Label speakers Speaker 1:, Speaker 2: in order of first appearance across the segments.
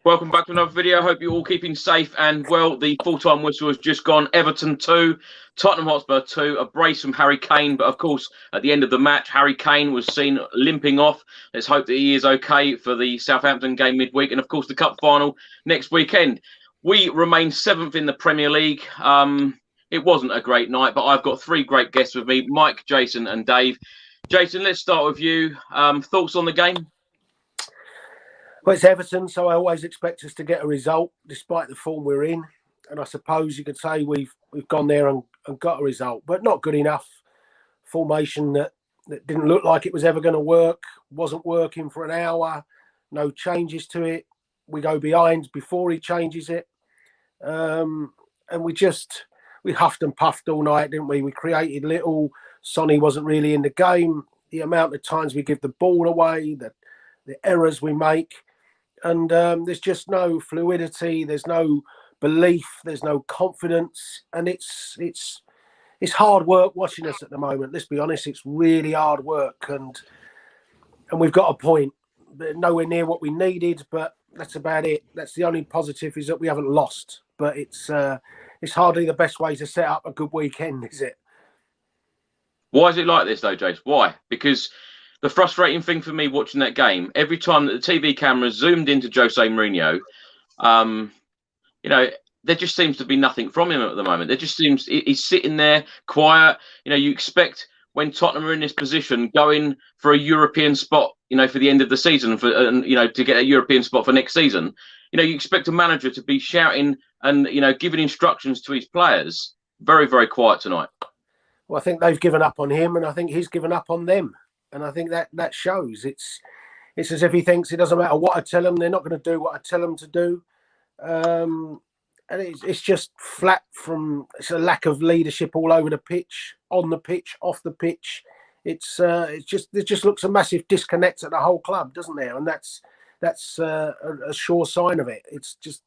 Speaker 1: Welcome back to another video. Hope you're all keeping safe and well. The full-time whistle has just gone. Everton 2, Tottenham Hotspur 2. A brace from Harry Kane, but of course, at the end of the match, Harry Kane was seen limping off. Let's hope that he is okay for the Southampton game midweek, and of course, the cup final next weekend. We remain 7th in the Premier League. It wasn't a great night, but I've got 3 great guests with me: Mike, Jason, and Dave. Jason, let's start with you. Thoughts on the game?
Speaker 2: Well, it's Everton, so I always expect us to get a result, despite the form we're in. And I suppose you could say we've gone there and got a result, but not good enough. Formation that didn't look like it was ever going to work, wasn't working for an hour, no changes to it. We go behind before he changes it. And we huffed and puffed all night, didn't we? We created little. Sonny wasn't really in the game. The amount of times we give the ball away, the errors we make. And there's just no fluidity. There's no belief. There's no confidence. And it's hard work watching us at the moment. Let's be honest. It's really hard work. And we've got a point. But nowhere near what we needed. But that's about it. That's the only positive, is that we haven't lost. But it's hardly the best way to set up a good weekend, is it?
Speaker 1: Why is it like this, though, Jace? Why? Because the frustrating thing for me watching that game, every time that the TV camera zoomed into Jose Mourinho, there just seems to be nothing from him at the moment. There just seems he's sitting there quiet. You expect when Tottenham are in this position, going for a European spot, for the end of the season, to get a European spot for next season, you expect a manager to be shouting and, giving instructions to his players. Very, very quiet tonight.
Speaker 2: Well, I think they've given up on him, and I think he's given up on them. And I think that shows. It's as if he thinks it doesn't matter what I tell them, they're not going to do what I tell them to do. And it's just flat it's a lack of leadership all over the pitch, on the pitch, off the pitch. It just looks a massive disconnect at the whole club, doesn't there? And that's a sure sign of it. It's just,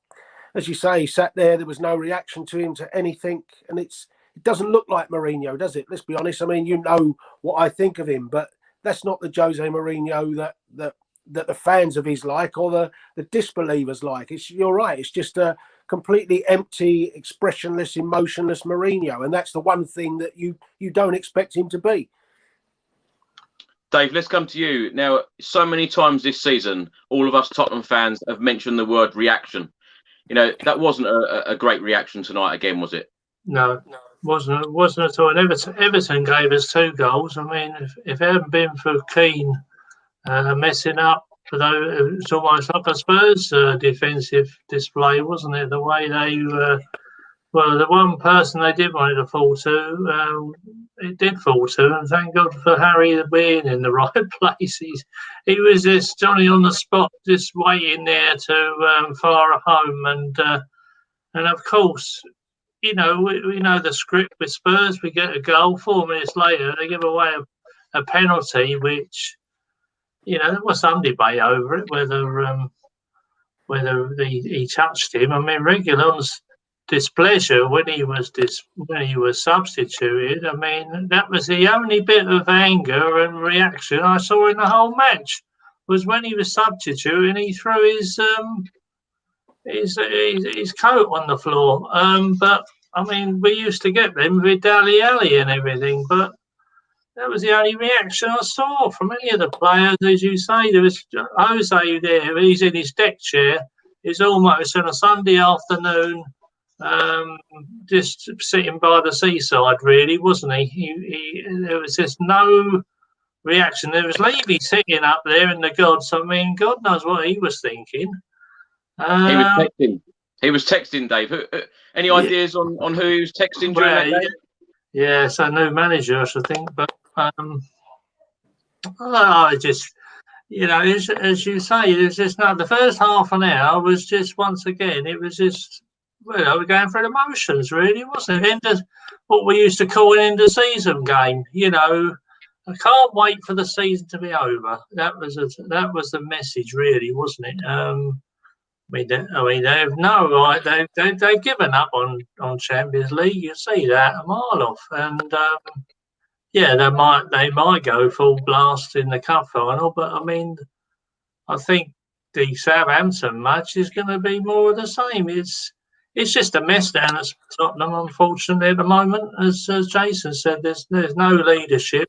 Speaker 2: as you say, he sat there was no reaction to him, to anything. And it doesn't look like Mourinho, does it? Let's be honest. I mean, you know what I think of him, but that's not the Jose Mourinho that the fans of his like, or the disbelievers like. You're right. It's just a completely empty, expressionless, emotionless Mourinho, and that's the one thing that you don't expect him to be.
Speaker 1: Dave, let's come to you now. So many times this season, all of us Tottenham fans have mentioned the word reaction. That wasn't a great reaction tonight again, was it?
Speaker 3: No. Wasn't at all. And Everton gave us 2 goals. I mean, if it hadn't been for Kane messing up, it's almost like a Spurs defensive display, wasn't it? The way they the one person they did want it to fall to, it did fall to, and thank God for Harry being in the right place. He was just Johnny on the spot, just waiting there to fire home, and of course, we know the script with Spurs. We get a goal, 4 minutes later they give away a penalty, which there was some debate over it, whether he touched him. I mean, Reguilon's displeasure when he was substituted. I mean, that was the only bit of anger and reaction I saw in the whole match, was when he was substituted and he threw his coat on the floor. But I mean, we used to get them with Dali Ali and everything, but that was the only reaction I saw from any of the players. As you say, there was Jose there. He's in his deck chair. It's almost on a Sunday afternoon, just sitting by the seaside, really, wasn't he? There was just no reaction. There was Levy sitting up there in the gods. I mean, God knows what he was thinking.
Speaker 1: He was texting, Dave. Any ideas on who he was texting during that day?
Speaker 3: Yeah, it's a new manager, I should think. But just, as you say, there's just the first half an hour was just, once again, it was just, we're going through the motions, really, wasn't it? What we used to call an end of season game. I can't wait for the season to be over. That was the message, really, wasn't it? They've no right. They've given up on Champions League. You see that a mile off, and they might go full blast in the cup final. But I mean, I think the Southampton match is going to be more of the same. It's just a mess down at Tottenham, unfortunately, at the moment. As Jason said, there's no leadership.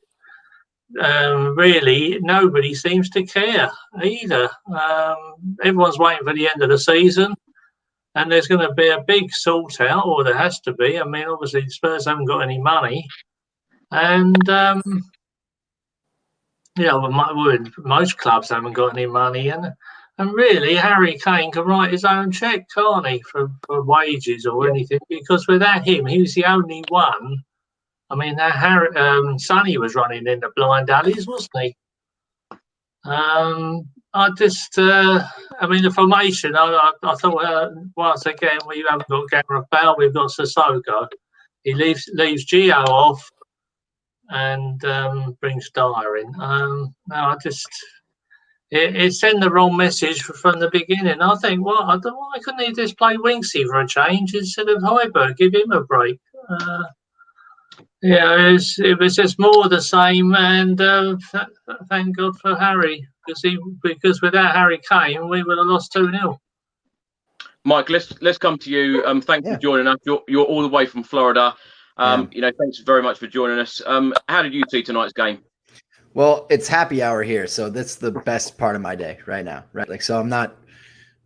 Speaker 3: Really, nobody seems to care either. Everyone's waiting for the end of the season, and there's going to be a big sort out, or there has to be. I mean, obviously, Spurs haven't got any money, and most clubs haven't got any money, and really, Harry Kane can write his own cheque, can't he, for wages or anything? Because without him, he was the only one. I mean, Sonny was running in the blind alleys, wasn't he? The formation, I thought, once again, we haven't got Gareth Bale, we've got Sissoko. He leaves Gio off and brings Dyer in. It sent the wrong message from the beginning. I think, why couldn't he just play Winksy for a change instead of Højbjerg? Give him a break. It was just more of the same, and thank God for Harry, because without Harry Kane, we would have lost 2-0.
Speaker 1: Mike, let's come to you. Thanks for joining us. You're all the way from Florida. Thanks very much for joining us. How did you see tonight's game?
Speaker 4: Well, it's happy hour here, so that's the best part of my day right now, right? Like, so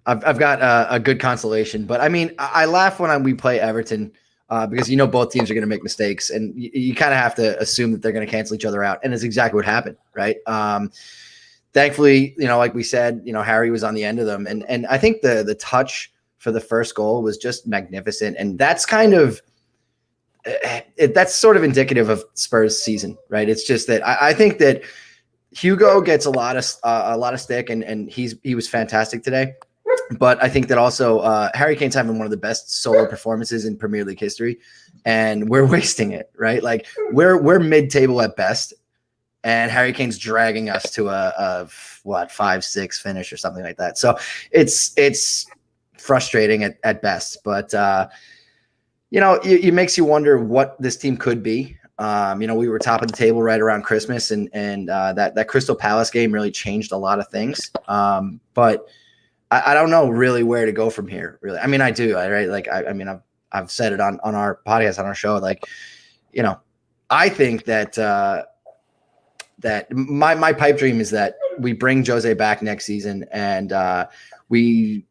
Speaker 4: I've got a good consolation, but I mean, I laugh when we play Everton. Because both teams are going to make mistakes, and you kind of have to assume that they're going to cancel each other out, and it's exactly what happened, right? Thankfully, like we said, Harry was on the end of them, and I think the touch for the first goal was just magnificent, and that's kind of that's sort of indicative of Spurs' season, right? It's just that I think that Hugo gets a lot of stick, and he was fantastic today. But I think that also Harry Kane's having one of the best solo performances in Premier League history, and we're wasting it, right? Like we're mid-table at best, and Harry Kane's dragging us to a 5-6 finish or something like that. So it's frustrating at best, but it makes you wonder what this team could be. We were top of the table right around Christmas, and that Crystal Palace game really changed a lot of things. But I don't know really where to go from here. Really, I mean, I do. Right? Like, I've said it on our podcast, on our show. Like, I think that that my pipe dream is that we bring Jose back next season, and we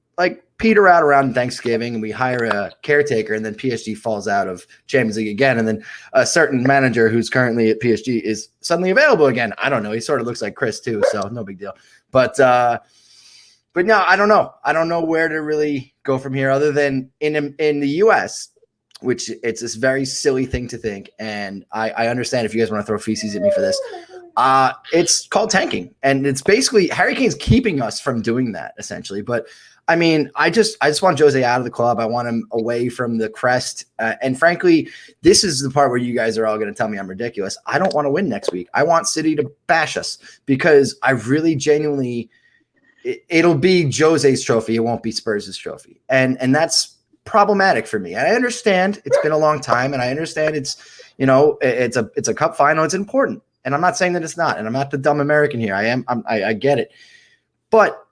Speaker 4: peter out around Thanksgiving, and we hire a caretaker, and then PSG falls out of Champions League again, and then a certain manager who's currently at PSG is suddenly available again. I don't know. He sort of looks like Chris too, so no big deal. But no, I don't know. I don't know where to really go from here, other than in the U.S., which it's this very silly thing to think. And I understand if you guys want to throw feces at me for this. It's called tanking, and it's basically Harry Kane's keeping us from doing that, essentially. But I mean, I just want Jose out of the club. I want him away from the crest. And frankly, this is the part where you guys are all going to tell me I'm ridiculous. I don't want to win next week. I want City to bash us, because I really genuinely. It'll be Jose's trophy. It won't be Spurs' trophy. And that's problematic for me. And I understand it's been a long time, and I understand it's a cup final. It's important. And I'm not saying that it's not. And I'm not the dumb American here. I get it. But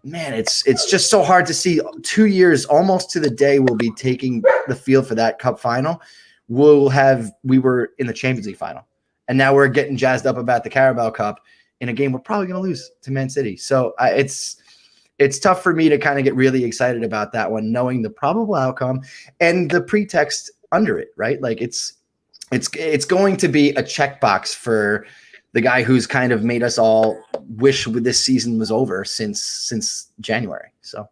Speaker 4: man, it's just so hard to see 2 years almost to the day we'll be taking the field for that cup final. We were in the Champions League final, and now we're getting jazzed up about the Carabao Cup in a game we're probably going to lose to Man City. So it's tough for me to kind of get really excited about that one, knowing the probable outcome and the pretext under it, right? Like it's going to be a checkbox for the guy who's kind of made us all wish this season was over since January. So.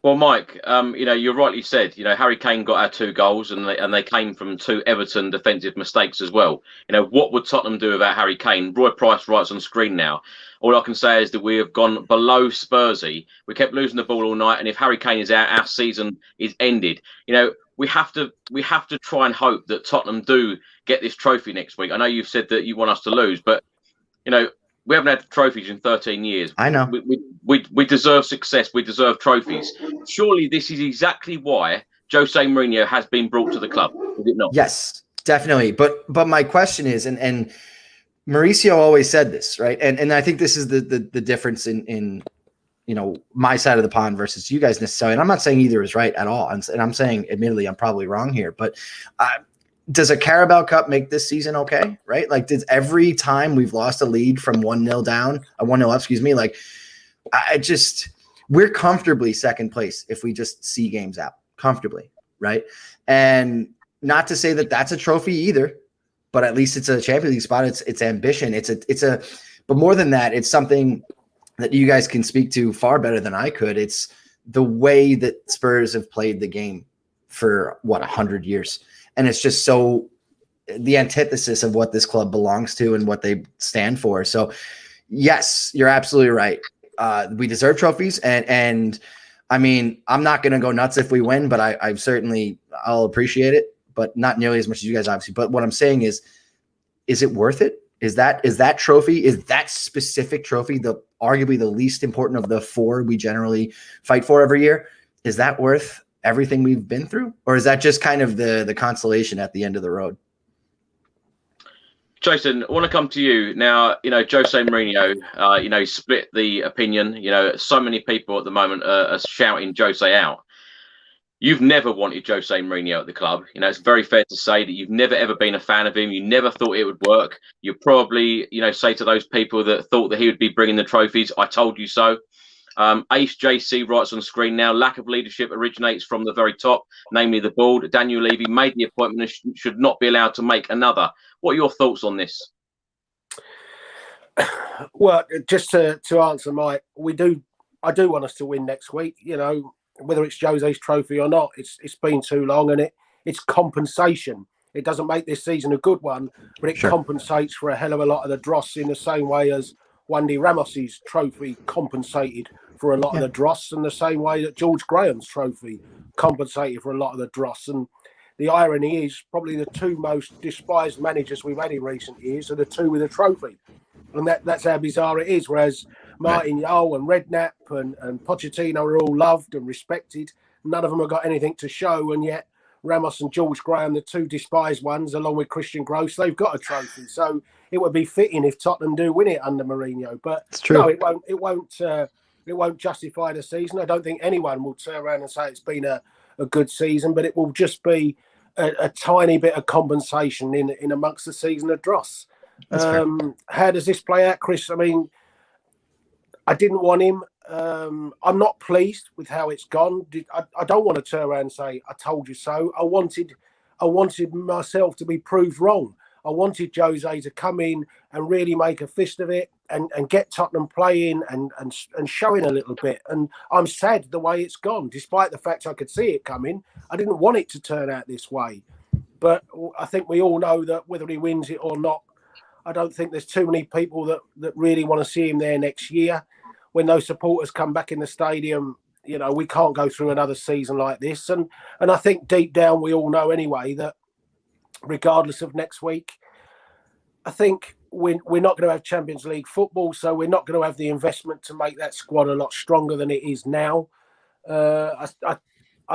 Speaker 1: Well, Mike, you rightly said, Harry Kane got our 2 goals, and they came from 2 Everton defensive mistakes as well. What would Tottenham do without Harry Kane? Roy Price writes on screen now. All I can say is that we have gone below Spursy. We kept losing the ball all night, and if Harry Kane is out, our season is ended. We have to try and hope that Tottenham do get this trophy next week. I know you've said that you want us to lose, but we haven't had trophies in 13 years.
Speaker 4: I know.
Speaker 1: We deserve success. We deserve trophies. Surely this is exactly why Jose Mourinho has been brought to the club, is it not?
Speaker 4: Yes, definitely. But my question is, and Mauricio always said this, right? And I think this is the difference in my side of the pond versus you guys necessarily. And I'm not saying either is right at all. And I'm saying, admittedly, I'm probably wrong here. But does a Carabao Cup make this season okay, right? Like, did every time we've lost a lead from 1-0 down, 1-0 up, excuse me, like, we're comfortably second place if we just see games out comfortably, right? And not to say that that's a trophy either, but at least it's a Champions League spot. It's ambition. But more than that, it's something that you guys can speak to far better than I could. It's the way that Spurs have played the game for 100 years. And it's just so the antithesis of what this club belongs to and what they stand for. So yes, you're absolutely right. We deserve trophies. And I mean, I'm not going to go nuts if we win, but I'll appreciate it, but not nearly as much as you guys, obviously. But what I'm saying is it worth it? Is that specific trophy, arguably the least important of the 4 we generally fight for every year? Is that worth everything we've been through? Or is that just kind of the consolation at the end of the road?
Speaker 1: Jason, I want to come to you now. Jose Mourinho, split the opinion. So many people at the moment are shouting Jose out. You've never wanted Jose Mourinho at the club. It's very fair to say that you've never, ever been a fan of him. You never thought it would work. You probably, say to those people that thought that he would be bringing the trophies, I told you so. Ace JC writes on screen now, lack of leadership originates from the very top, namely the board. Daniel Levy made the appointment and should not be allowed to make another. What are your thoughts on this?
Speaker 2: Well, just to answer, Mike, I do want us to win next week. Whether it's Jose's trophy or not, it's been too long, and it's compensation. It doesn't make this season a good one, but it compensates for a hell of a lot of the dross, in the same way as Wendy Ramos's trophy compensated for a lot of the dross, and the same way that George Graham's trophy compensated for a lot of the dross. And the irony is, probably the 2 most despised managers we've had in recent years are the 2 with a trophy. And that's how bizarre it is. Whereas Martin Yeo and Redknapp and Pochettino are all loved and respected. None of them have got anything to show. And yet Ramos and George Graham, the 2 despised ones, along with Christian Gross, they've got a trophy. So it would be fitting if Tottenham do win it under Mourinho. But
Speaker 4: it's true.
Speaker 2: No, it won't justify the season. I don't think anyone will turn around and say it's been a good season, but it will just be a tiny bit of compensation in amongst the season of dross. How does this play out, Chris? I mean, I didn't want him. I'm not pleased with how it's gone. I don't want to turn around and say, I told you so. I wanted myself to be proved wrong. I wanted Jose to come in and really make a fist of it and get Tottenham playing and showing a little bit. And I'm sad the way it's gone, despite the fact I could see it coming. I didn't want it to turn out this way. But I think we all know that whether he wins it or not, I don't think there's too many people that really want to see him there next year. When those supporters come back in the stadium, we can't go through another season like this. And I think deep down we all know anyway that regardless of next week, I think we're not going to have Champions League football, so we're not going to have the investment to make that squad a lot stronger than it is now. I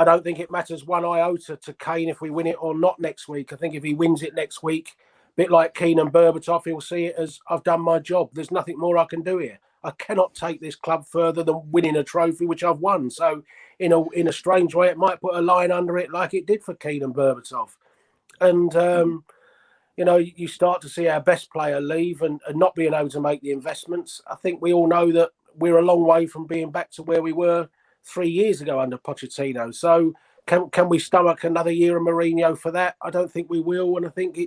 Speaker 2: don't think it matters one iota to Kane if we win it or not next week. I think if he wins it next week, bit like Keane and Berbatov, he'll see it as, I've done my job. There's nothing more I can do here. I cannot take this club further than winning a trophy, which I've won. So in a strange way, it might put a line under it like it did for Keane and Berbatov. And, you start to see our best player leave and not being able to make the investments. I think we all know that we're a long way from being back to where we were 3 years ago under Pochettino. So can we stomach another year of Mourinho for that? I don't think we will. And I think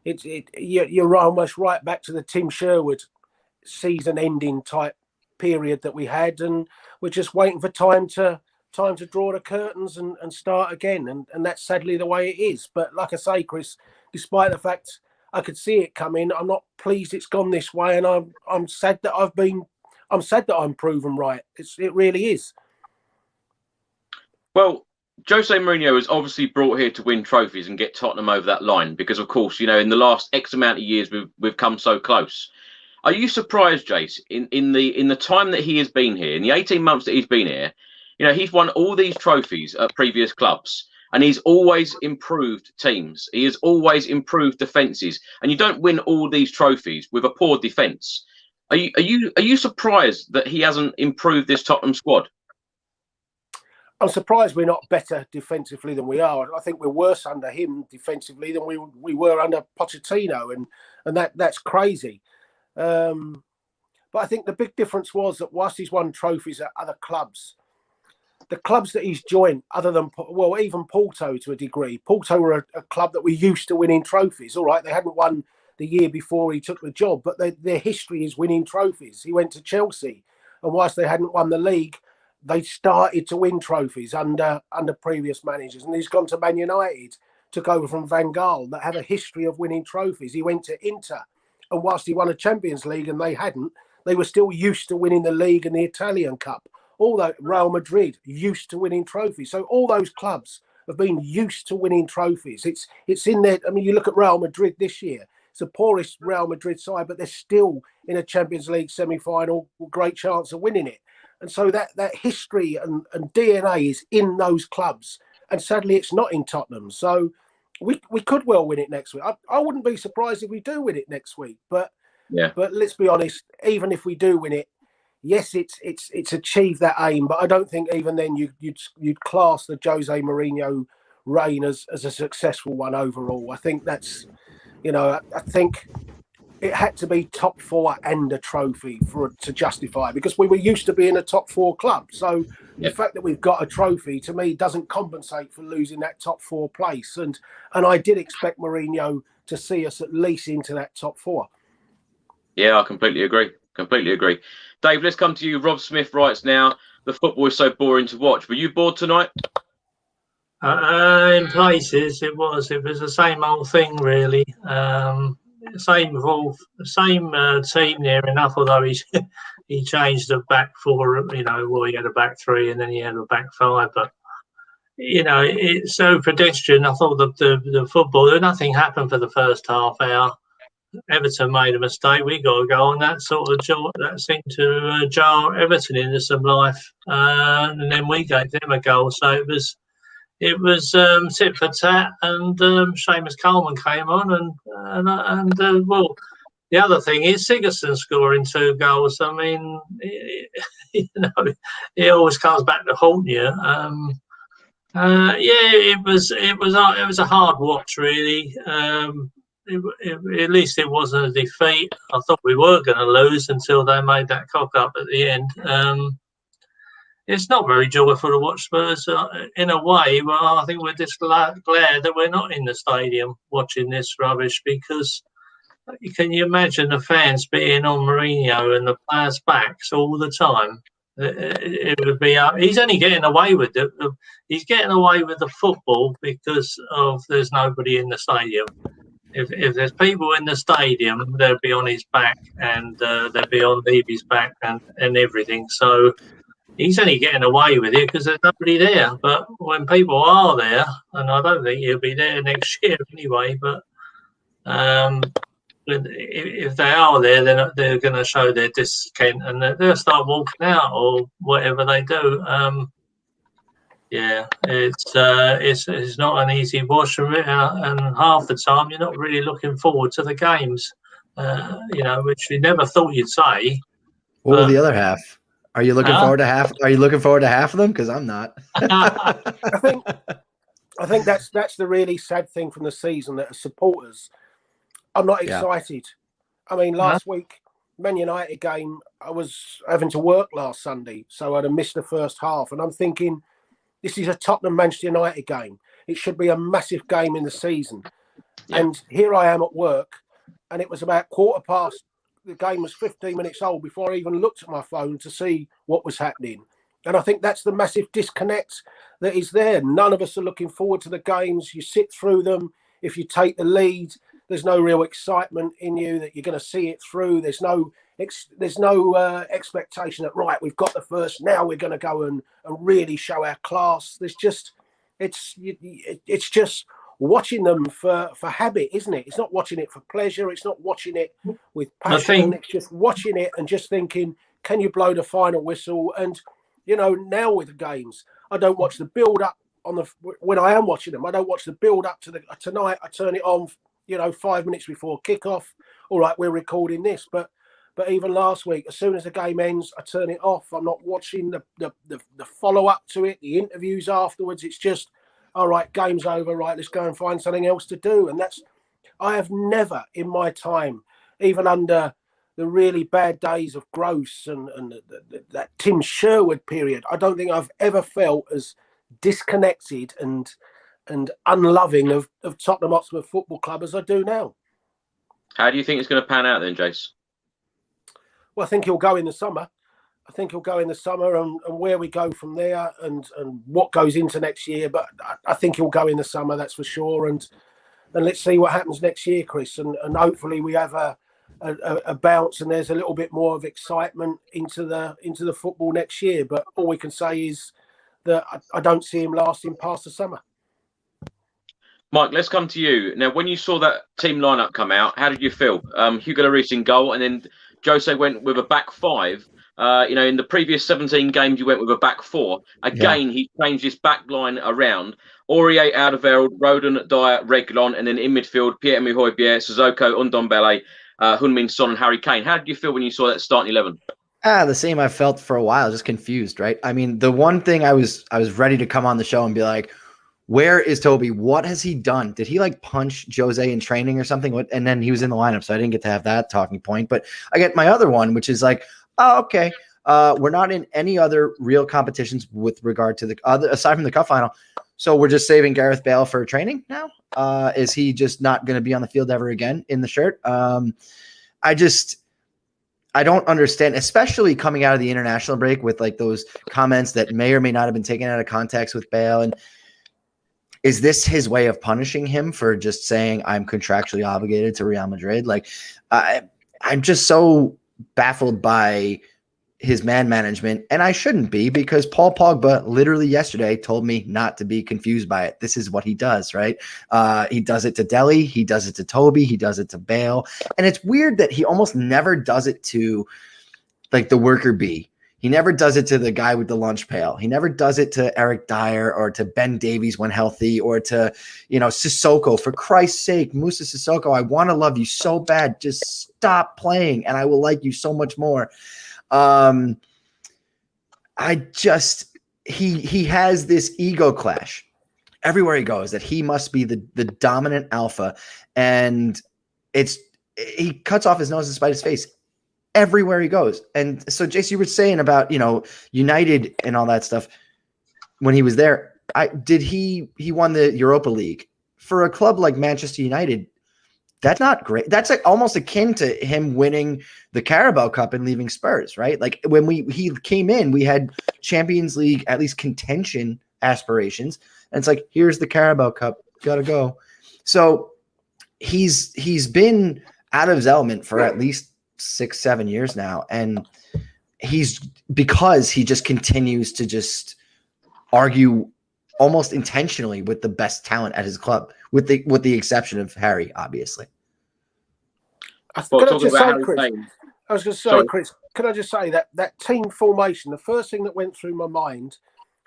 Speaker 2: you're almost right back to the Tim Sherwood season-ending type period that we had, and we're just waiting for time to draw the curtains and start again. And that's sadly the way it is. But like I say, Chris, despite the fact I could see it coming, I'm not pleased it's gone this way, and I'm sad that I'm proven right. It really is. Well,
Speaker 1: Jose Mourinho was obviously brought here to win trophies and get Tottenham over that line because, of course, in the last X amount of years we've come so close. Are you surprised, Jace, in the time that he has been here, in the 18 months that he's been here, he's won all these trophies at previous clubs, and he's always improved teams. He has always improved defences, and you don't win all these trophies with a poor defence. Are you surprised that he hasn't improved this Tottenham squad?
Speaker 2: I'm surprised we're not better defensively than we are. I think we're worse under him defensively than we were under Pochettino, and that's crazy. But I think the big difference was that whilst he's won trophies at other clubs, the clubs that he's joined, other than, well, even Porto to a degree, Porto were a club that were used to winning trophies. All right, they hadn't won the year before he took the job, but their history is winning trophies. He went to Chelsea, and whilst they hadn't won the league, they started to win trophies under previous managers. And he's gone to Man United, took over from Van Gaal, that have a history of winning trophies. He went to Inter, and whilst he won a Champions League and they hadn't, they were still used to winning the league and the Italian Cup. Although Real Madrid used to winning trophies. So all those clubs have been used to winning trophies. It's in there. I mean, you look at Real Madrid this year. It's the poorest Real Madrid side, but they're still in a Champions League semi-final, great chance of winning it. And so that history and DNA is in those clubs. And sadly, it's not in Tottenham. So we could well win it next week. I wouldn't be surprised if we do win it next week. But let's be honest, even if we do win it, yes, it's achieved that aim. But I don't think even then you'd class the Jose Mourinho reign as a successful one overall. I think that's, I think it had to be top four and a trophy to justify, because we were used to being a top four club. So the fact that we've got a trophy, to me, doesn't compensate for losing that top four place. And I did expect Mourinho to see us at least into that top four.
Speaker 1: Yeah, I completely agree. Dave, let's come to you. Rob Smith writes now, the football is so boring to watch. Were you bored tonight?
Speaker 3: In places, it was the same old thing, really. Same team near enough, although he changed the back four. He had a back three and then he had a back five. But it's so pedestrian. I thought the football, nothing happened for the first half hour. Everton made a mistake. We got a goal, and that seemed to jar Everton into some life. And then we gave them a goal. So it was tit for tat, and Seamus Coleman came on, and well, the other thing is Sigurdsson scoring 2 goals. I mean, it always comes back to haunt you. It was a hard watch, really. At least it wasn't a defeat. I thought we were going to lose until they made that cock up at the end. It's not very joyful to watch Spurs in a way. Well, I think we're just glad that we're not in the stadium watching this rubbish, because can you imagine the fans being on Mourinho and the players' backs all the time? It would be. He's only getting away with it. He's getting away with the football because there's nobody in the stadium. If there's people in the stadium, they'll be on his back, and they'll be on Levy's back and everything. So he's only getting away with it because there's nobody there. But when people are there, and I don't think he'll be there next year anyway, but if they are there, then they're going to show their discontent and they'll start walking out or whatever they do. It's not an easy watch, and half the time you're not really looking forward to the games, which you never thought you'd say.
Speaker 4: Well, the other half. Are you looking forward to half? Are you looking forward to half of them? Because I'm not.
Speaker 2: I think that's the really sad thing from the season, that as supporters, I'm not excited. I mean, last week, Man United game, I was having to work last Sunday, so I'd have missed the first half, and I'm thinking, this is a Tottenham Manchester United game. It should be a massive game in the season. Yeah. And here I am at work, and it was about 15:15. The game was 15 minutes old before I even looked at my phone to see what was happening. And I think that's the massive disconnect that is there. None of us are looking forward to the games. You sit through them. If you take the lead, there's no real excitement in you that you're going to see it through. There's no expectation that, right, we've got the first, now we're going to go and really show our class. There's just, it's just watching them for habit, isn't it? It's not watching it for pleasure. It's not watching it with passion. It's just watching it and just thinking, can you blow the final whistle? And, now with the games, I don't watch the build-up when I am watching them. I don't watch the build up to tonight. I turn it on, 5 minutes before kickoff. All right, we're recording this, but even last week, as soon as the game ends, I turn it off. I'm not watching the follow up to it, the interviews afterwards. It's just, all right, game's over. Right, let's go and find something else to do. And I have never in my time, even under the really bad days of Gross and that Tim Sherwood period, I don't think I've ever felt as disconnected and unloving of Tottenham Hotspur Football Club as I do now.
Speaker 1: How do you think it's going to pan out then, Jace?
Speaker 2: Well, I think he'll go in the summer. And where we go from there and what goes into next year. But I think he'll go in the summer, that's for sure. And let's see what happens next year, Chris. And hopefully we have a bounce and there's a little bit more of excitement into the football next year. But all we can say is that I don't see him lasting past the summer.
Speaker 1: Mike, let's come to you. Now, when you saw that team lineup come out, how did you feel? Hugo Lloris in goal, and then Jose went with a back five. In the previous 17 games, you went with a back four. Again, He changed his back line around. Aurier, Alderweireld, Rodon, Dyer, Reguilon, and then in midfield, Pierre-Emile Højbjerg, Sissoko, Ndombele, Heung-min Son, and Harry Kane. How did you feel when you saw that starting 11?
Speaker 4: The same I felt for a while, just confused, right? I mean, the one thing I was ready to come on the show and be like, where is Toby? What has he done? Did he punch Jose in training or something? And then he was in the lineup, so I didn't get to have that talking point. But I get my other one, which is oh, okay. We're not in any other real competitions with regard to the other, aside from the cup final. So we're just saving Gareth Bale for training now. Is he just not going to be on the field ever again in the shirt? I don't understand, especially coming out of the international break with those comments that may or may not have been taken out of context with Bale. And is this his way of punishing him for just saying I'm contractually obligated to Real Madrid? I'm just so baffled by his man management, and I shouldn't be, because Paul Pogba literally yesterday told me not to be confused by it. This is what he does, right? He does it to Dele, he does it to Toby, he does it to Bale, and it's weird that he almost never does it to the worker bee. He never does it to the guy with the lunch pail. He never does it to Eric Dyer or to Ben Davies when healthy, or to, Sissoko. For Christ's sake, Moussa Sissoko, I want to love you so bad. Just stop playing and I will like you so much more. He has this ego clash everywhere he goes that he must be the dominant alpha, and he cuts off his nose to spite his face everywhere he goes. And so, Jace, you were saying about, United and all that stuff when he was there. He won the Europa League. For a club like Manchester United, that's not great. That's almost akin to him winning the Carabao Cup and leaving Spurs, right? When he came in, we had Champions League, at least contention aspirations. And it's here's the Carabao Cup, gotta go. So he's been out of his element for at least 6-7 years now, and because he just continues to just argue almost intentionally with the best talent at his club, with the exception of Harry, obviously.
Speaker 2: I was going to say, Chris, can I just say that team formation, the first thing that went through my mind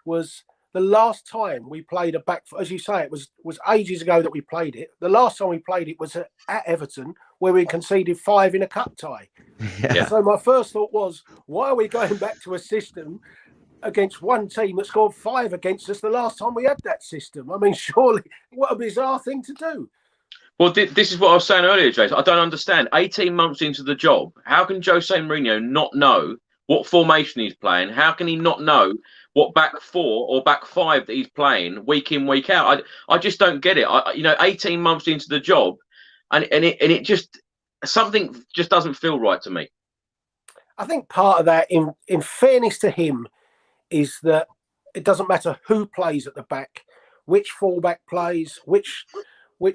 Speaker 2: was the last time we played a back, as you say, it was ages ago that we played it. The last time we played it was at Everton, where we conceded 5 in a cup tie. Yeah. So my first thought was, why are we going back to a system against one team that scored 5 against us the last time we had that system? I mean, surely, what a bizarre thing to do.
Speaker 1: Well, this is what I was saying earlier, Jason. I don't understand. 18 months into the job, how can Jose Mourinho not know what formation he's playing? How can he not know what back 4 or back 5 that he's playing week in, week out? I just don't get it. 18 months into the job, and it just, something just doesn't feel right to me.
Speaker 2: I think part of that, in fairness to him, is that it doesn't matter who plays at the back, which fullback plays, which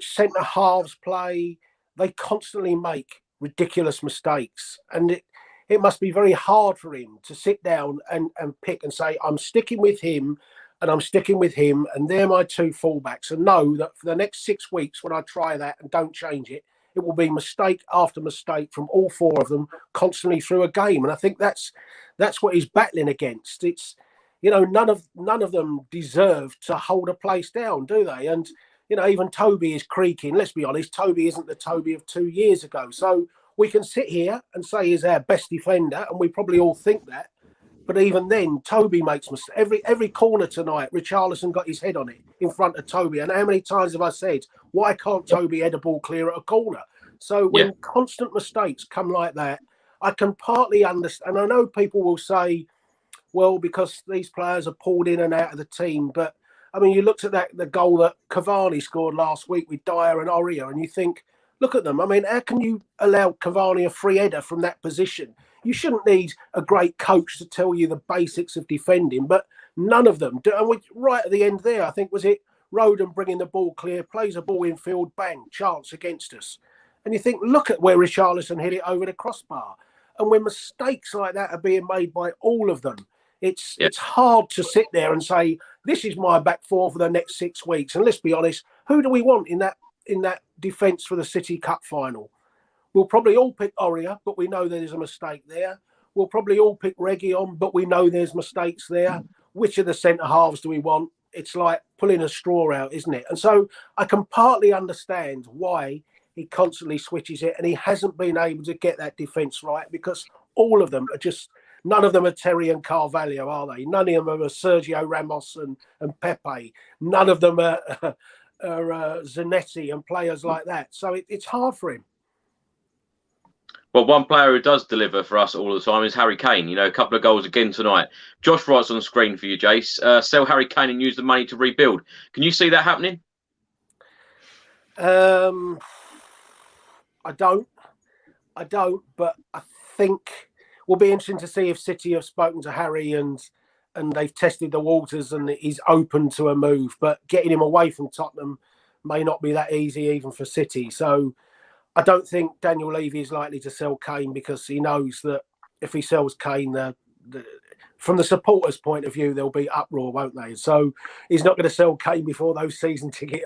Speaker 2: centre halves play. They constantly make ridiculous mistakes, and it must be very hard for him to sit down and pick and say, I'm sticking with him and I'm sticking with him, and they're my 2 fullbacks, and know that for the next 6 weeks when I try that and don't change it, it will be mistake after mistake from all 4 of them constantly through a game. And I think that's what he's battling against. It's you know, none of them deserve to hold a place down, do they? And you know, even Toby is creaking. Let's be honest, Toby isn't the Toby of 2 years ago. So we can sit here and say he's our best defender, and we probably all think that. But even then, Toby makes mistakes. Every corner tonight, Richarlison got his head on it in front of Toby. And how many times have I said, why can't Toby head a ball clear at a corner? So when constant mistakes come like that, I can partly understand. And I know people will say, well, because these players are pulled in and out of the team. But I mean, you looked at the goal that Cavani scored last week with Dyer and Aurier, and you think, look at them. I mean, how can you allow Cavani a free header from that position? You shouldn't need a great coach to tell you the basics of defending, but none of them do. And right at the end there, I think, was it Rodon bringing the ball clear, plays a ball in field, bang, chance against us. And you think, look at where Richarlison hit it over the crossbar. And when mistakes like that are being made by all of them, it's hard to sit there and say, this is my back four for the next 6 weeks. And let's be honest, who do we want in that defence for the City Cup final? We'll probably all pick Aurier, but we know there's a mistake there. We'll probably all pick Reguilon, but we know there's mistakes there. Which of the centre halves do we want? It's like pulling a straw out, isn't it? And so I can partly understand why he constantly switches it, and he hasn't been able to get that defence right, because all of them are just, none of them are Terry and Carvalho, are they? None of them are Sergio Ramos and Pepe. None of them are Zanetti and players like that. So it's hard for him.
Speaker 1: Well, one player who does deliver for us all the time is Harry Kane. You know, a couple of goals again tonight. Josh writes on the screen for you, Jace. Sell Harry Kane and use the money to rebuild. Can you see that happening?
Speaker 2: I don't, but I think will be interesting to see if City have spoken to Harry and they've tested the waters and he's open to a move. But getting him away from Tottenham may not be that easy even for City. So I don't think Daniel Levy is likely to sell Kane, because he knows that if he sells Kane, from the supporters' point of view, there'll be uproar, won't they? So he's not going to sell Kane before those season ticket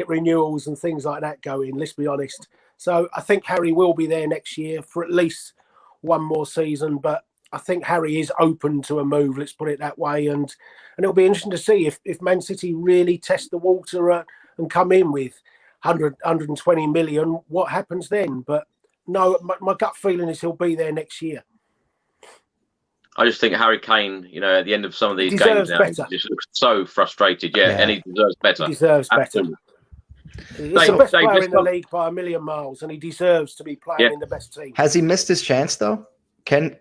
Speaker 2: renewals and things like that go in, let's be honest. So I think Harry will be there next year for at least one more season, but I think Harry is open to a move, let's put it that way. And it'll be interesting to see if Man City really test the water and come in with 120 million, what happens then? But no, my gut feeling is he'll be there next year.
Speaker 1: I just think Harry Kane, you know, at the end of some of these games now, he just looks so frustrated. And he deserves better.
Speaker 2: He deserves better. He's the best player in the league by a million miles, and he deserves to be playing in the best team.
Speaker 4: Has he missed his chance, though?
Speaker 2: No.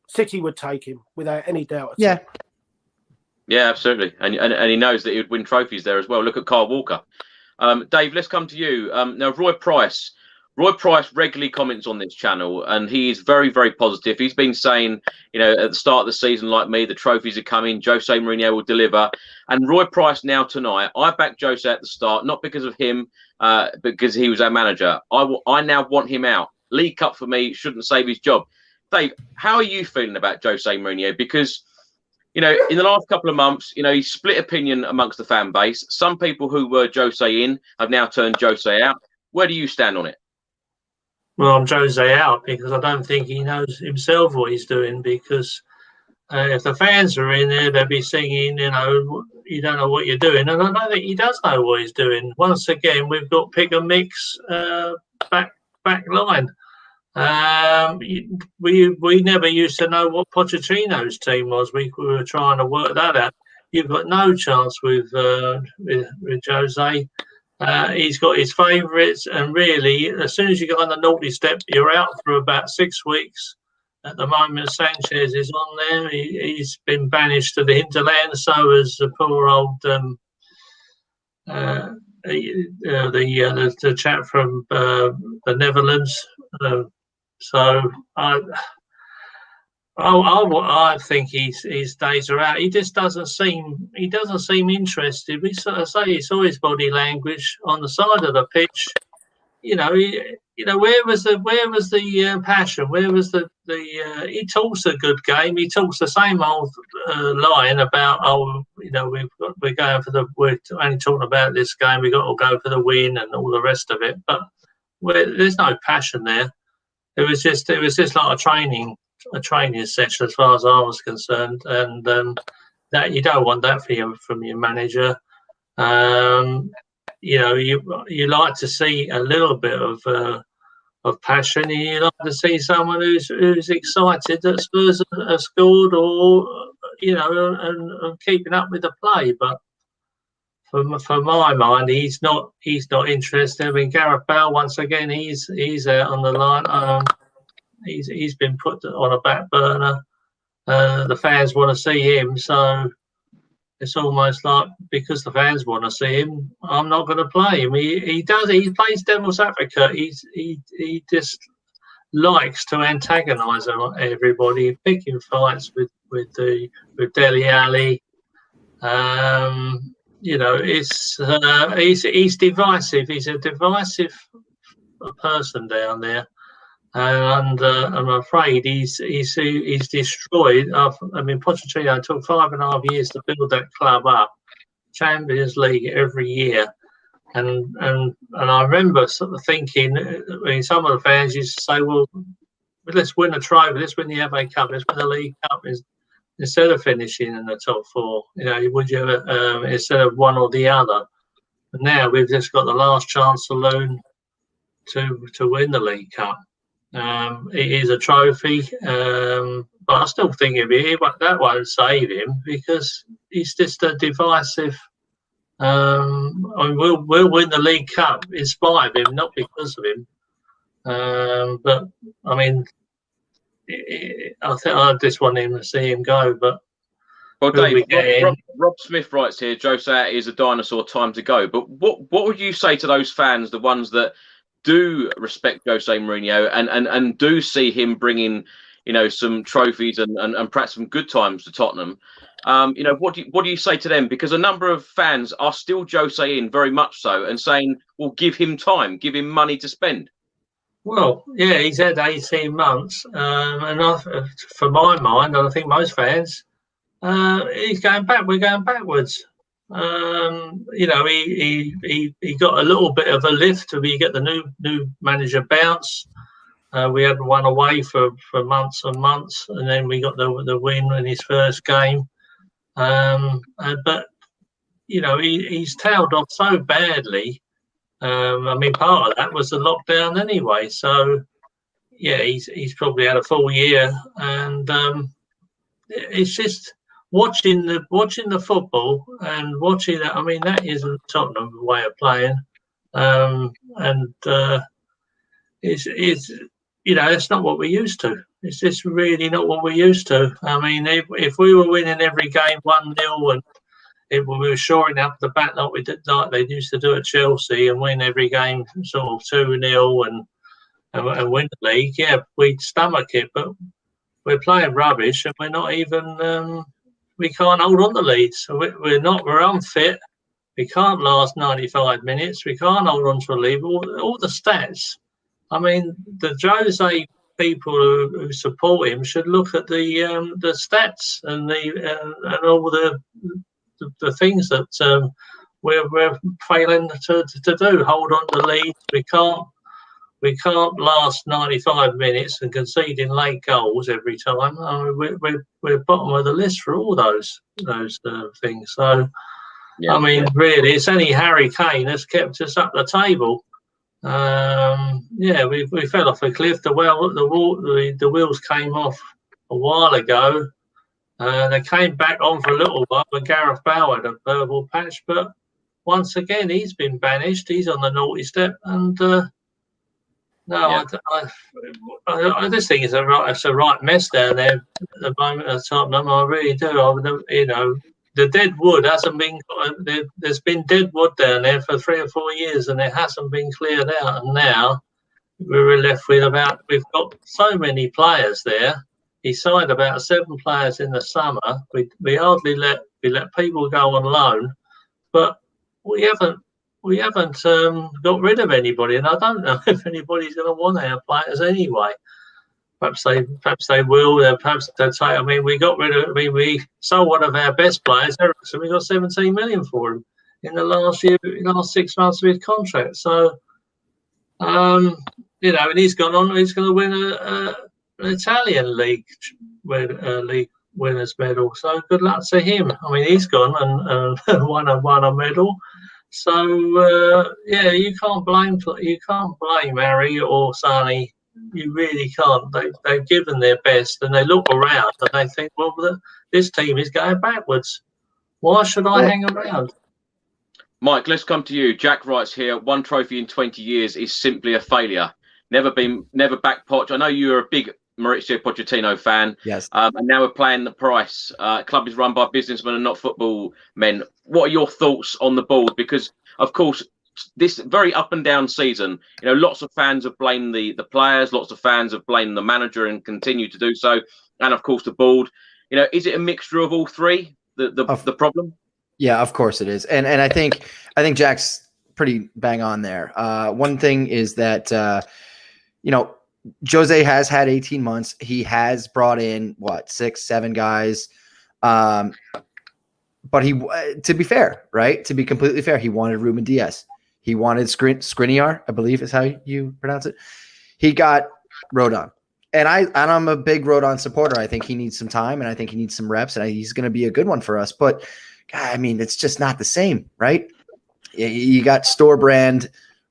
Speaker 2: City would take him without any doubt.
Speaker 4: Yeah,
Speaker 1: absolutely. And he knows that he would win trophies there as well. Look at Kyle Walker. Dave, let's come to you. Now, Roy Price regularly comments on this channel, and he is very, very positive. He's been saying, you know, at the start of the season, like me, the trophies are coming. Jose Mourinho will deliver. And Roy Price now tonight, I backed Jose at the start, not because of him, because he was our manager. I now want him out. League Cup for me shouldn't save his job. Dave, how are you feeling about Jose Mourinho? Because, you know, in the last couple of months, you know, he's split opinion amongst the fan base. Some people who were Jose in have now turned Jose out. Where do you stand on it?
Speaker 3: Well, I'm Jose out because I don't think he knows himself what he's doing, because if the fans are in there, they'll be singing, you know, you don't know what you're doing. And I don't think he does know what he's doing. Once again, we've got pick and mix back line. We never used to know what Pochettino's team was. We were trying to work that out. You've got no chance with Jose. He's got his favourites, and really, as soon as you get on the naughty step, you're out for about 6 weeks. At the moment, Sanchez is on there. He's been banished to the hinterland. So is the poor old the chap from the Netherlands. So I think his days are out. He just doesn't seem interested. We sort of say he saw his body language on the side of the pitch. You know, where was the passion? Where was the he talks a good game. He talks the same old line about, we're only talking about this game. We got to go for the win and all the rest of it. But there's no passion there. It was just like a training a training session, as far as I was concerned, and that you don't want that from your manager. You know, you like to see a little bit of passion, and you like to see someone who's excited that Spurs have scored, or you know, and keeping up with the play. But for my mind, he's not interested. I mean, Gareth Bale, once again, he's out on the line. He's been put on a back burner. The fans want to see him, so it's almost like, because the fans want to see him, I'm not going to play him. He plays devil's advocate. He just likes to antagonise everybody, picking fights with Dele Alli. You know, he's divisive. He's a divisive person down there. And I'm afraid he's destroyed. I mean, Pochettino took 5.5 years to build that club up, Champions League every year, and I remember sort of thinking, I mean, some of the fans used to say, "Well, let's win a trophy, let's win the FA Cup, let's win the League Cup instead of finishing in the top four. You know, would you instead of one or the other?" And now we've just got the last chance saloon to win the League Cup. It is a trophy, but I still think that won't save him, because he's just a divisive. I mean, we'll win the League Cup in spite of him, not because of him. But I mean, I think I just want him to see him go. But
Speaker 1: well, Dave, Rob Smith writes here, Jose is a dinosaur, time to go. But what would you say to those fans, the ones that do respect Jose Mourinho and do see him bringing, you know, some trophies and perhaps some good times to Tottenham? You know, what do you say to them? Because a number of fans are still Jose in, very much so, and saying, well, give him time, give him money to spend.
Speaker 3: Well, yeah, he's had 18 months, and for my mind, and I think most fans, he's going back. We're going backwards. You know, he got a little bit of a lift. We get the new manager bounce. We had one away for months and months, and then we got the win in his first game. But you know, he's tailed off so badly. I mean, part of that was the lockdown anyway. So yeah, he's probably had a full year, and it's just watching the football and watching that. I mean, that isn't Tottenham way of playing, and it's you know, it's not what we're used to. It's just really not what we're used to. I mean, if we were winning every game 1-0 and we were shoring up the back like they used to do at Chelsea, and win every game sort of 2-0 and win the league, yeah, we'd stomach it. But we're playing rubbish, and we're not even. We can't hold on to leads. So we're unfit. We can't last 95 minutes. We can't hold on to a lead. All the stats. I mean, the Jose people who support him should look at the stats and all the things that we're failing to do. Hold on to leads. We can't last 95 minutes and conceding late goals every time. I mean, we're bottom of the list for all those things. So, yeah, I mean, really, it's only Harry Kane that's kept us up the table. Yeah, we fell off a cliff. The wheels came off a while ago. They came back on for a little while when Gareth Bale had a verbal patch, but once again, he's been banished. He's on the naughty step, and no, yeah. I just think it's a right mess down there at the moment at Tottenham. I really do. You know, the dead wood hasn't been. There's been dead wood down there for 3 or 4 years, and it hasn't been cleared out. And now we're left with we've got so many players there. He signed about 7 players in the summer. We hardly let people go on loan, but we haven't got rid of anybody, and I don't know if anybody's going to want our players anyway. Perhaps they will. Perhaps they'll say. I mean, we got rid of. I mean, we sold one of our best players, Ericsson. We got 17 million for him in the last 6 months of his contract. So, you know, and he's gone on. He's going to win Italian league winners medal. So good luck to him. I mean, he's gone and won a medal. So yeah, you can't blame Harry or Sonny. You really can't. They've given their best, and they look around and they think, well, this team is going backwards. Why should I hang around?
Speaker 1: Mike, let's come to you. Jack writes here, 1 trophy in 20 years is simply a failure. Never backed Poch. I know you're a big Maurizio Pochettino fan.
Speaker 4: Yes.
Speaker 1: And now we're playing the price. Club is run by businessmen and not football men. What are your thoughts on the board? Because, of course, this very up and down season, you know, lots of fans have blamed the players, lots of fans have blamed the manager and continue to do so. And, of course, the board. You know, is it a mixture of all three, the problem? Yeah,
Speaker 4: of course it is. And I think Jack's pretty bang on there. One thing is that, you know, Jose has had 18 months. He has brought in, 6, 7 guys. But he, to be fair, right? To be completely fair, he wanted Ruben Diaz. He wanted Skriniar, I believe is how you pronounce it. He got Rodon. And I'm a big Rodon supporter. I think he needs some time, and I think he needs some reps, and he's going to be a good one for us. But, God, I mean, it's just not the same, right? You got store brand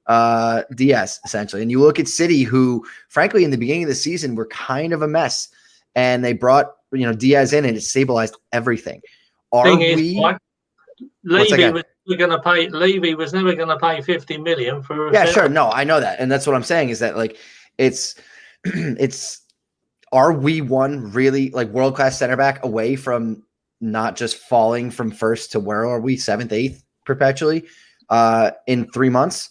Speaker 4: Diaz, essentially. And you look at City, who, frankly, in the beginning of the season were kind of a mess. And they brought, Diaz in, and it stabilized everything.
Speaker 3: Levy was never going to pay 50 million for.
Speaker 4: Yeah, sure. No, I know that, and that's what I'm saying is that it's are we one really world class center back away from not just falling from first to where are we 7th, 8th perpetually in 3 months?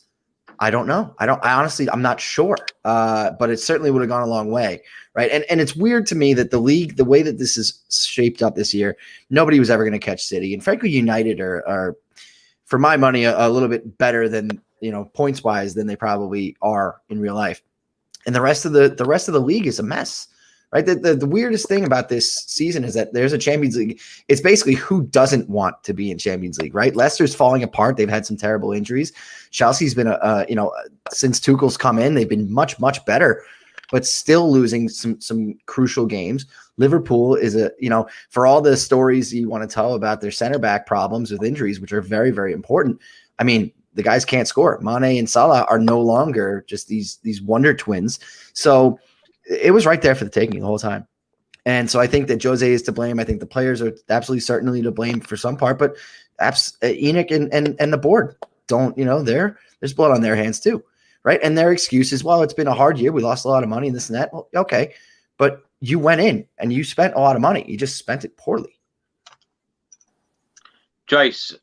Speaker 4: I don't know. I'm not sure. But it certainly would have gone a long way. Right. And it's weird to me that the league, the way that this is shaped up this year, nobody was ever going to catch City. And frankly, United are for my money, a little bit better than, points wise than they probably are in real life. And the rest of the league is a mess. Right. The weirdest thing about this season is that there's a Champions League. It's basically who doesn't want to be in Champions League, right? Leicester's falling apart. They've had some terrible injuries. Chelsea's been, since Tuchel's come in, they've been much, much better, but still losing some crucial games. Liverpool is for all the stories you want to tell about their center back problems with injuries, which are very, very important. I mean, the guys can't score. Mane and Salah are no longer just these wonder twins. So it was right there for the taking the whole time. And so I think that Jose is to blame. I think the players are absolutely certainly to blame for some part, but Enoch and the board don't, there's blood on their hands too. Right. And their excuse is, well, it's been a hard year. We lost a lot of money and this and that. Well, okay. But you went in and you spent a lot of money. You just spent it poorly.
Speaker 1: Jace,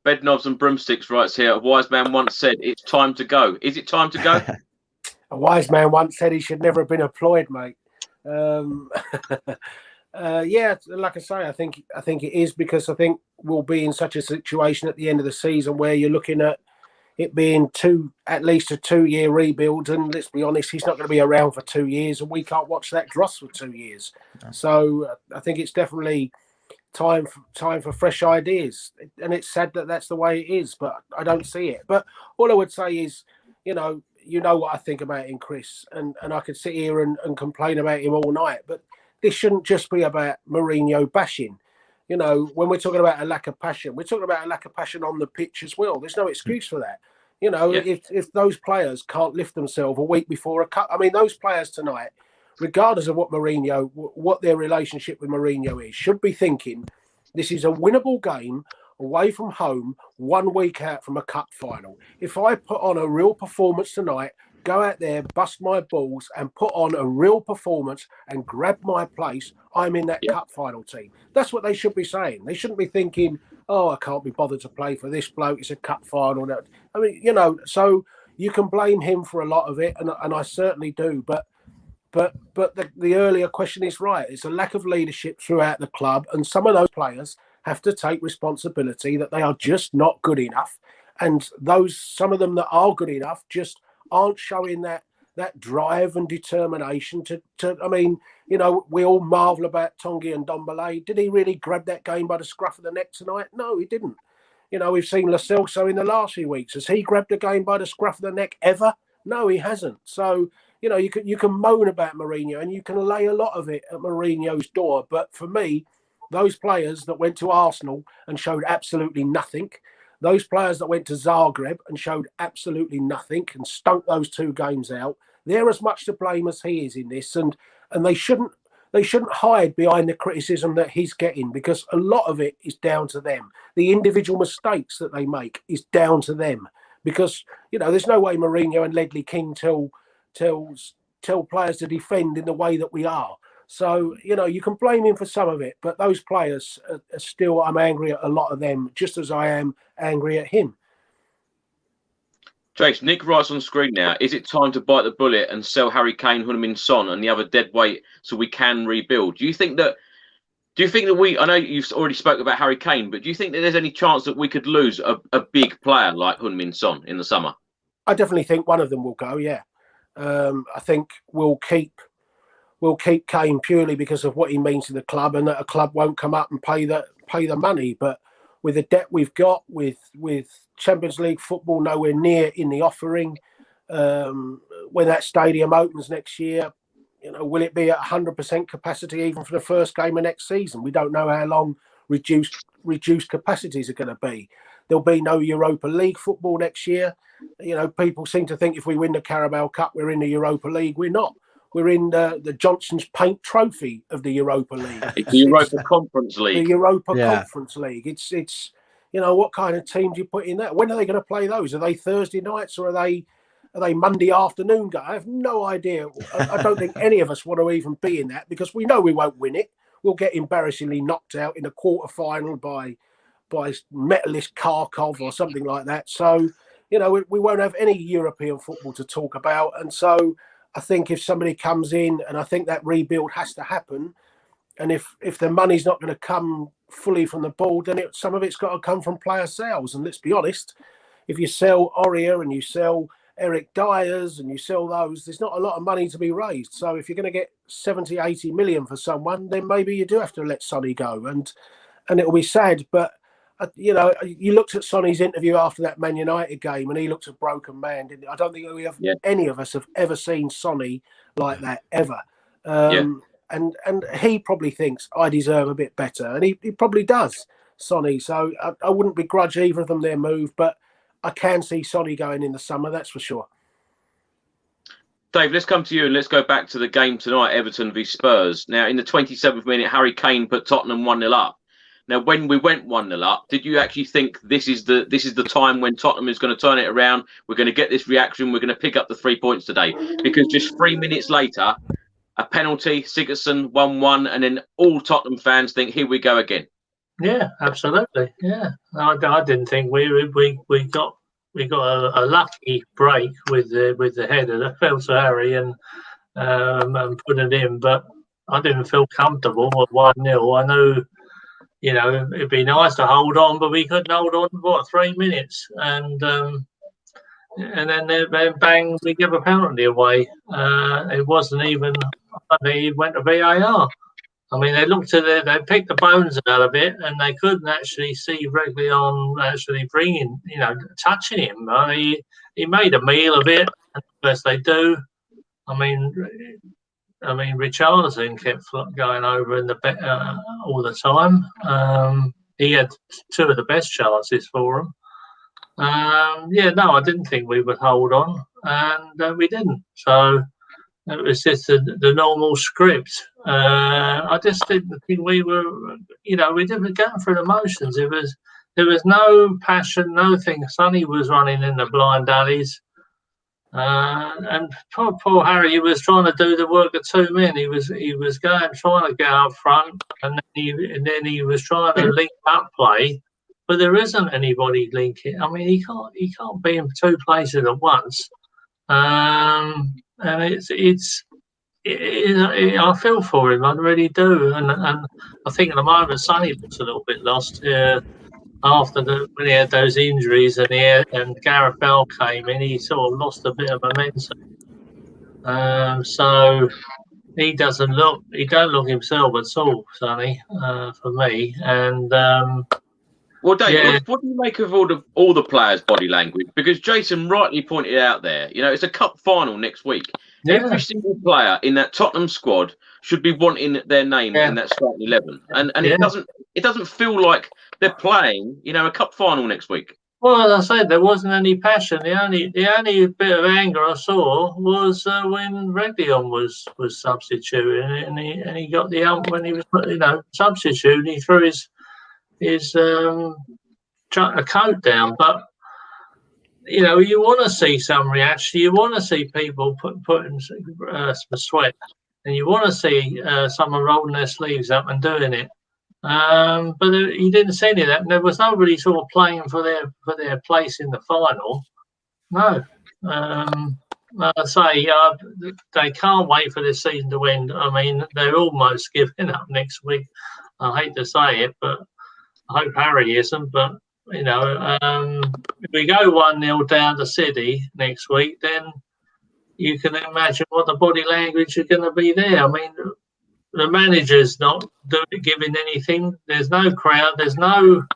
Speaker 1: Bed Knobs and Broomsticks writes here, a wise man once said, it's time to go. Is it time to go?
Speaker 2: A wise man once said he should never have been employed, mate. Yeah, like I say, I think it is, because I think we'll be in such a situation at the end of the season where you're looking at it being at least a 2-year rebuild, and let's be honest, he's not going to be around for 2 years, and we can't watch that dross for 2 years. No. So I think it's definitely time for fresh ideas, and it's sad that that's the way it is, but I don't see it. But all I would say is, you know what I think about him, Chris, and I could sit here and complain about him all night, but this shouldn't just be about Mourinho bashing. When we're talking about a lack of passion, we're talking about a lack of passion on the pitch as well. There's no excuse for that. If those players can't lift themselves a week before a cup, I mean, those players tonight, regardless of what their relationship with Mourinho is, should be thinking this is a winnable game away from home, 1 week out from a cup final. If I put on a real performance tonight, go out there, bust my balls and put on a real performance and grab my place, I'm in that cup final team. That's what they should be saying. They shouldn't be thinking, oh, I can't be bothered to play for this bloke, it's a cup final. I mean, so you can blame him for a lot of it, and I certainly do, but the earlier question is right. It's a lack of leadership throughout the club, and some of those players have to take responsibility that they are just not good enough, and some of them that are good enough just aren't showing that drive and determination to I mean, we all marvel about Tongi and Ndombele. Did he really grab that game by the scruff of the neck tonight? No, he didn't. We've seen Lo Celso in the last few weeks. Has he grabbed a game by the scruff of the neck ever? No, he hasn't. So, you know, you can moan about Mourinho and you can lay a lot of it at Mourinho's door. But for me, those players that went to Arsenal and showed absolutely nothing, those players that went to Zagreb and showed absolutely nothing and stunk those 2 games out, they're as much to blame as he is in this. And they shouldn't hide behind the criticism that he's getting, because a lot of it is down to them. The individual mistakes that they make is down to them, because, you know, there's no way Mourinho and Ledley King tell players to defend in the way that we are. So, you know, you can blame him for some of it, but those players are still, I'm angry at a lot of them, just as I am angry at him.
Speaker 1: Jason, Nick writes on screen now, is it time to bite the bullet and sell Harry Kane, Heung-min Son and the other dead weight so we can rebuild? Do you think that we, I know you've already spoke about Harry Kane, but do you think that there's any chance that we could lose a big player like Heung-min Son in the summer?
Speaker 2: I definitely think one of them will go, yeah. I think we'll keep Kane purely because of what he means to the club, and that a club won't come up and pay the money. But with the debt we've got, with Champions League football nowhere near in the offering, when that stadium opens next year, you know, will it be at 100% capacity even for the first game of next season? We don't know how long reduced capacities are going to be. There'll be no Europa League football next year. You know, people seem to think if we win the Carabao Cup, we're in the Europa League. We're not. We're in the Johnson's Paint Trophy of the Europa League.
Speaker 1: It's the Europa Conference League.
Speaker 2: The Europa Conference League. It's you know, what kind of team do you put in that? When are they going to play those? Are they Thursday nights or are they Monday afternoon? I have no idea. I don't think any of us want to even be in that, because we know we won't win it. We'll get embarrassingly knocked out in a quarter-final by Metalist Kharkov or something like that. So, you know, we won't have any European football to talk about. And so I think if somebody comes in, and I think that rebuild has to happen, and if the money's not going to come fully from the board, then some of it's got to come from player sales. And let's be honest, if you sell Aurier and you sell Eric Dyers and you sell those, there's not a lot of money to be raised. So if you're going to get 70, 80 million for someone, then maybe you do have to let Sonny go. And it'll be sad, but you know, you looked at Sonny's interview after that Man United game, and he looked a broken man, didn't he? I don't think any of us have ever seen Sonny like that, ever. And he probably thinks I deserve a bit better, and he probably does, Sonny. So I wouldn't begrudge either of them their move, but I can see Sonny going in the summer, that's for sure.
Speaker 1: Dave, let's come to you and let's go back to the game tonight, Everton v Spurs. Now, in the 27th minute, Harry Kane put Tottenham 1-0 up. Now, when we went 1-0 up, did you actually think this is the time when Tottenham is going to turn it around? We're going to get this reaction. We're going to pick up the 3 points today. Because just 3 minutes later, a penalty, Sigurdsson 1-1, and then all Tottenham fans think, here we go again.
Speaker 3: Yeah, absolutely. Yeah, I didn't think we got a lucky break with the header that fell to Harry and put it in, but I didn't feel comfortable with 1-0. I knew, you know, it'd be nice to hold on, but we couldn't hold on for 3 minutes, and then bang, we give a penalty away. It wasn't even. I think he went to VAR. I mean, they picked the bones out of it, and they couldn't actually see Reguilón actually bringing, you know, touching him. He made a meal of it, as they do. I mean, Richarlison kept going over in the all the time. He had 2 of the best chances for him. I didn't think we would hold on, and we didn't. So it was just the normal script. I just didn't think we were, you know, we didn't go through the motions. There was no passion, no thing. Sonny was running in the blind alleys. And poor Harry, he was trying to do the work of 2 men. He was trying to get up front, and then he was trying to link up play, but there isn't anybody linking. I mean, he can't be in 2 places at once. And I feel for him, I really do, and I think at the moment Sonny looks a little bit lost after when he had those injuries, and Gareth Bale came in. He sort of lost a bit of momentum. So he don't look himself at all, Sonny, for me. And
Speaker 1: well, Dave, what do you make of all the players' body language? Because Jason rightly pointed out there, you know, it's a cup final next week. Every single player in that Tottenham squad should be wanting their name in that starting 11, and it doesn't feel like they're playing, a cup final next week.
Speaker 3: Well, as I said, there wasn't any passion. The only bit of anger I saw was when Reguilon was substituting, and he got the ump when he was substituting. He threw his coat down, but. You want to see some reaction. You want to see people putting some sweat, and you want to see someone rolling their sleeves up and doing it. But you didn't see any of that. And there was nobody sort of playing for their place in the final. No. I say they can't wait for this season to end. I mean, they're almost giving up next week. I hate to say it, but I hope Harry isn't. But if we go 1-0 down to City next week, then you can imagine what the body language is going to be there. I mean, the manager's not giving anything. There's no crowd. There's no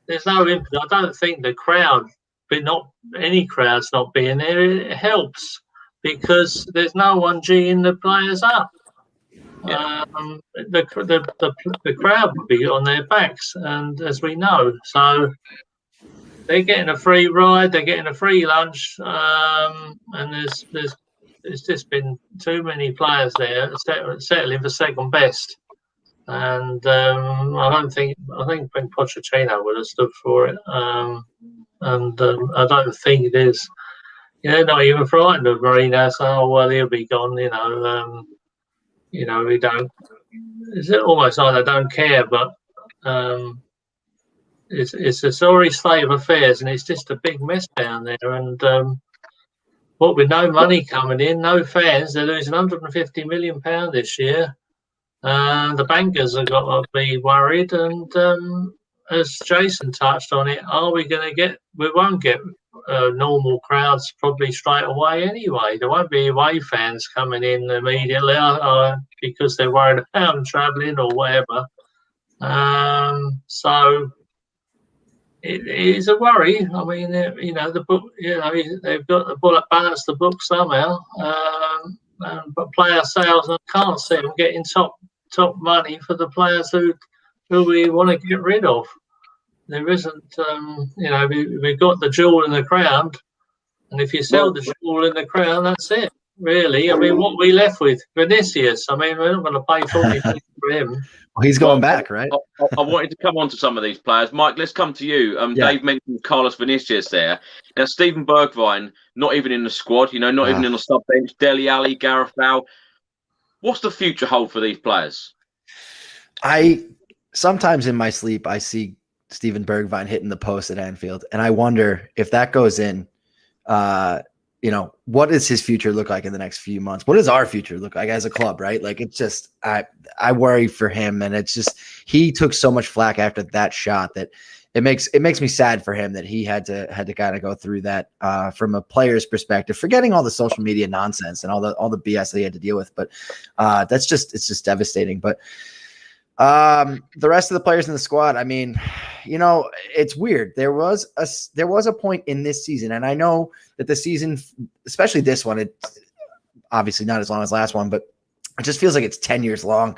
Speaker 3: input. I don't think the crowd, but not any crowd's not being there. It helps because there's no one geeing the players up. Yeah. The crowd will be on their backs, and as we know, so they're getting a free ride, they're getting a free lunch, and there's just been too many players there settling for second best, and I think Ben Pochettino would have stood for it, and I don't think there's not even frightened of Mourinho. So he'll be gone, we don't. It's almost like they don't care, but it's a sorry state of affairs, and it's just a big mess down there. And what with no money coming in, no fans, they're losing £150 million this year. The bankers have got to be worried. And as Jason touched on it, are we going to get? We won't get normal crowds probably straight away anyway. There won't be away fans coming in immediately because they're worried about travelling or whatever. So it is a worry. I mean, the book. They've got to balance the book somehow. But player sales, I can't see them getting top money for the players who we want to get rid of. There isn't, we've got the jewel in the crown, and if you sell the jewel in the crown, that's it, really. I mean, what we left with? Vinicius. I mean, we're not going to pay 40 million for him.
Speaker 4: Well, he's going back, right?
Speaker 1: I wanted to come on to some of these players. Mike, let's come to you. Dave mentioned Carlos Vinicius there. Now, Steven Bergwijn, not even in the squad, not even in the sub bench. Dele Alli, Gareth Bale. What's the future hold for these players?
Speaker 4: Sometimes in my sleep, I see Steven Bergwijn hitting the post at Anfield, and I wonder if that goes in, what does his future look like in the next few months? What does our future look like as a club, right? Like, it's just, I worry for him, and it's just, he took so much flack after that shot that it makes me sad for him that he had to kind of go through that from a player's perspective, forgetting all the social media nonsense and all the BS that he had to deal with. But it's just devastating. But the rest of the players in the squad, I mean, it's weird. There was a point in this season, and I know that the season, especially this one, it's obviously not as long as last one, but it just feels like it's 10 years long.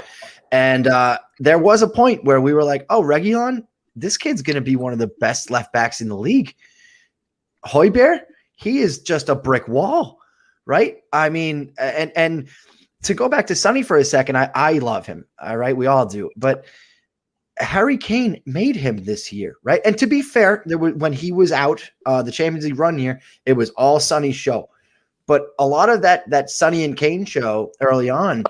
Speaker 4: And there was a point where we were like, oh, Reguilon, this kid's going to be one of the best left backs in the league. Hojbjerg, he is just a brick wall, right? I mean, and to go back to Sonny for a second, I love him. All right. We all do. But Harry Kane made him this year, right? And to be fair, when he was out, the Champions League run here, it was all Sonny's show. But a lot of that Sonny and Kane show early on,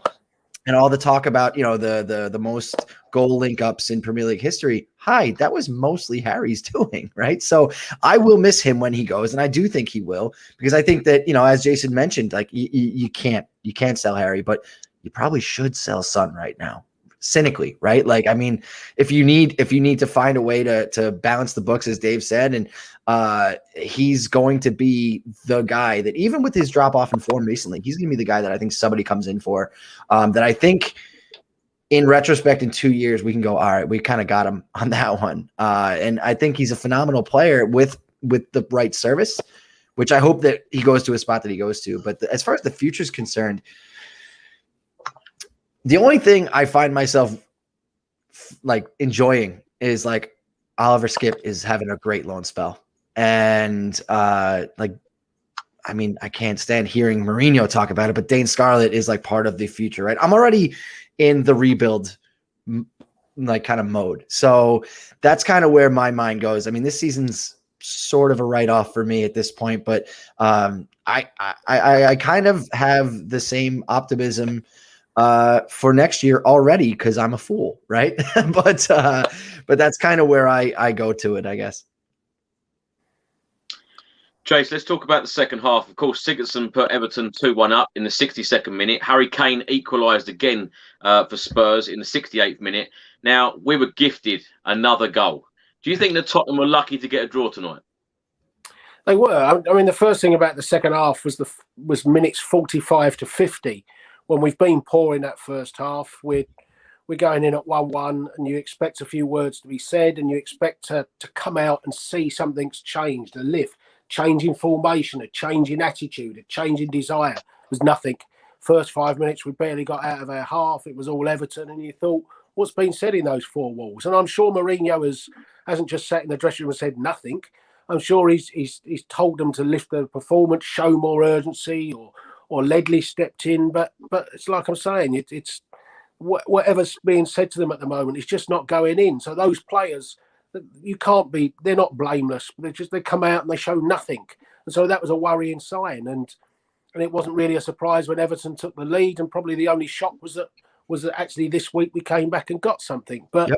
Speaker 4: and all the talk about, the most goal link ups in Premier League history, that was mostly Harry's doing, right? So I will miss him when he goes, and I do think he will, because I think that, as Jason mentioned, like you can't sell Harry, but you probably should sell Son right now, cynically, right? Like, I mean, if you need to find a way to balance the books, as Dave said, and he's going to be the guy that, even with his drop off in form recently, he's going to be the guy that I think somebody comes in for, that I think in retrospect in 2 years, we can go, all right, we kind of got him on that one. And I think he's a phenomenal player with the right service, which I hope that he goes to a spot that he goes to. But as far as the future is concerned, the only thing I find myself like enjoying is like Oliver Skip is having a great loan spell. And like, I mean, I can't stand hearing Mourinho talk about it, but Dane Scarlett is like part of the future, right? I'm already in the rebuild like kind of mode. So that's kind of where my mind goes. I mean, this season's sort of a write-off for me at this point, but I kind of have the same optimism for next year already because I'm a fool, right? but that's kind of where I go to it, I guess.
Speaker 1: Chase, let's talk about the second half. Of course, Sigurdsson put Everton 2-1 up in the 62nd minute. Harry Kane equalised again for Spurs in the 68th minute. Now, we were gifted another goal. Do you think that Tottenham were lucky to get a draw tonight?
Speaker 2: They were. I mean, the first thing about the second half was minutes 45 to 50. When we've been poor in that first half, we're going in at 1-1, and you expect a few words to be said, and you expect to come out and see something's changed, a lift. Changing formation, a change in attitude, a change in desire. There was nothing. First 5 minutes, we barely got out of our half. It was all Everton, and you thought, what's been said in those four walls? And I'm sure Mourinho hasn't just sat in the dressing room and said nothing. I'm sure he's told them to lift their performance, show more urgency, or Ledley stepped in. But it's like I'm saying, it's whatever's being said to them at the moment is just not going in. So those players, they're not blameless. They come out and they show nothing. And so that was a worrying sign. And it wasn't really a surprise when Everton took the lead. And probably the only shock was that actually this week we came back and got something. But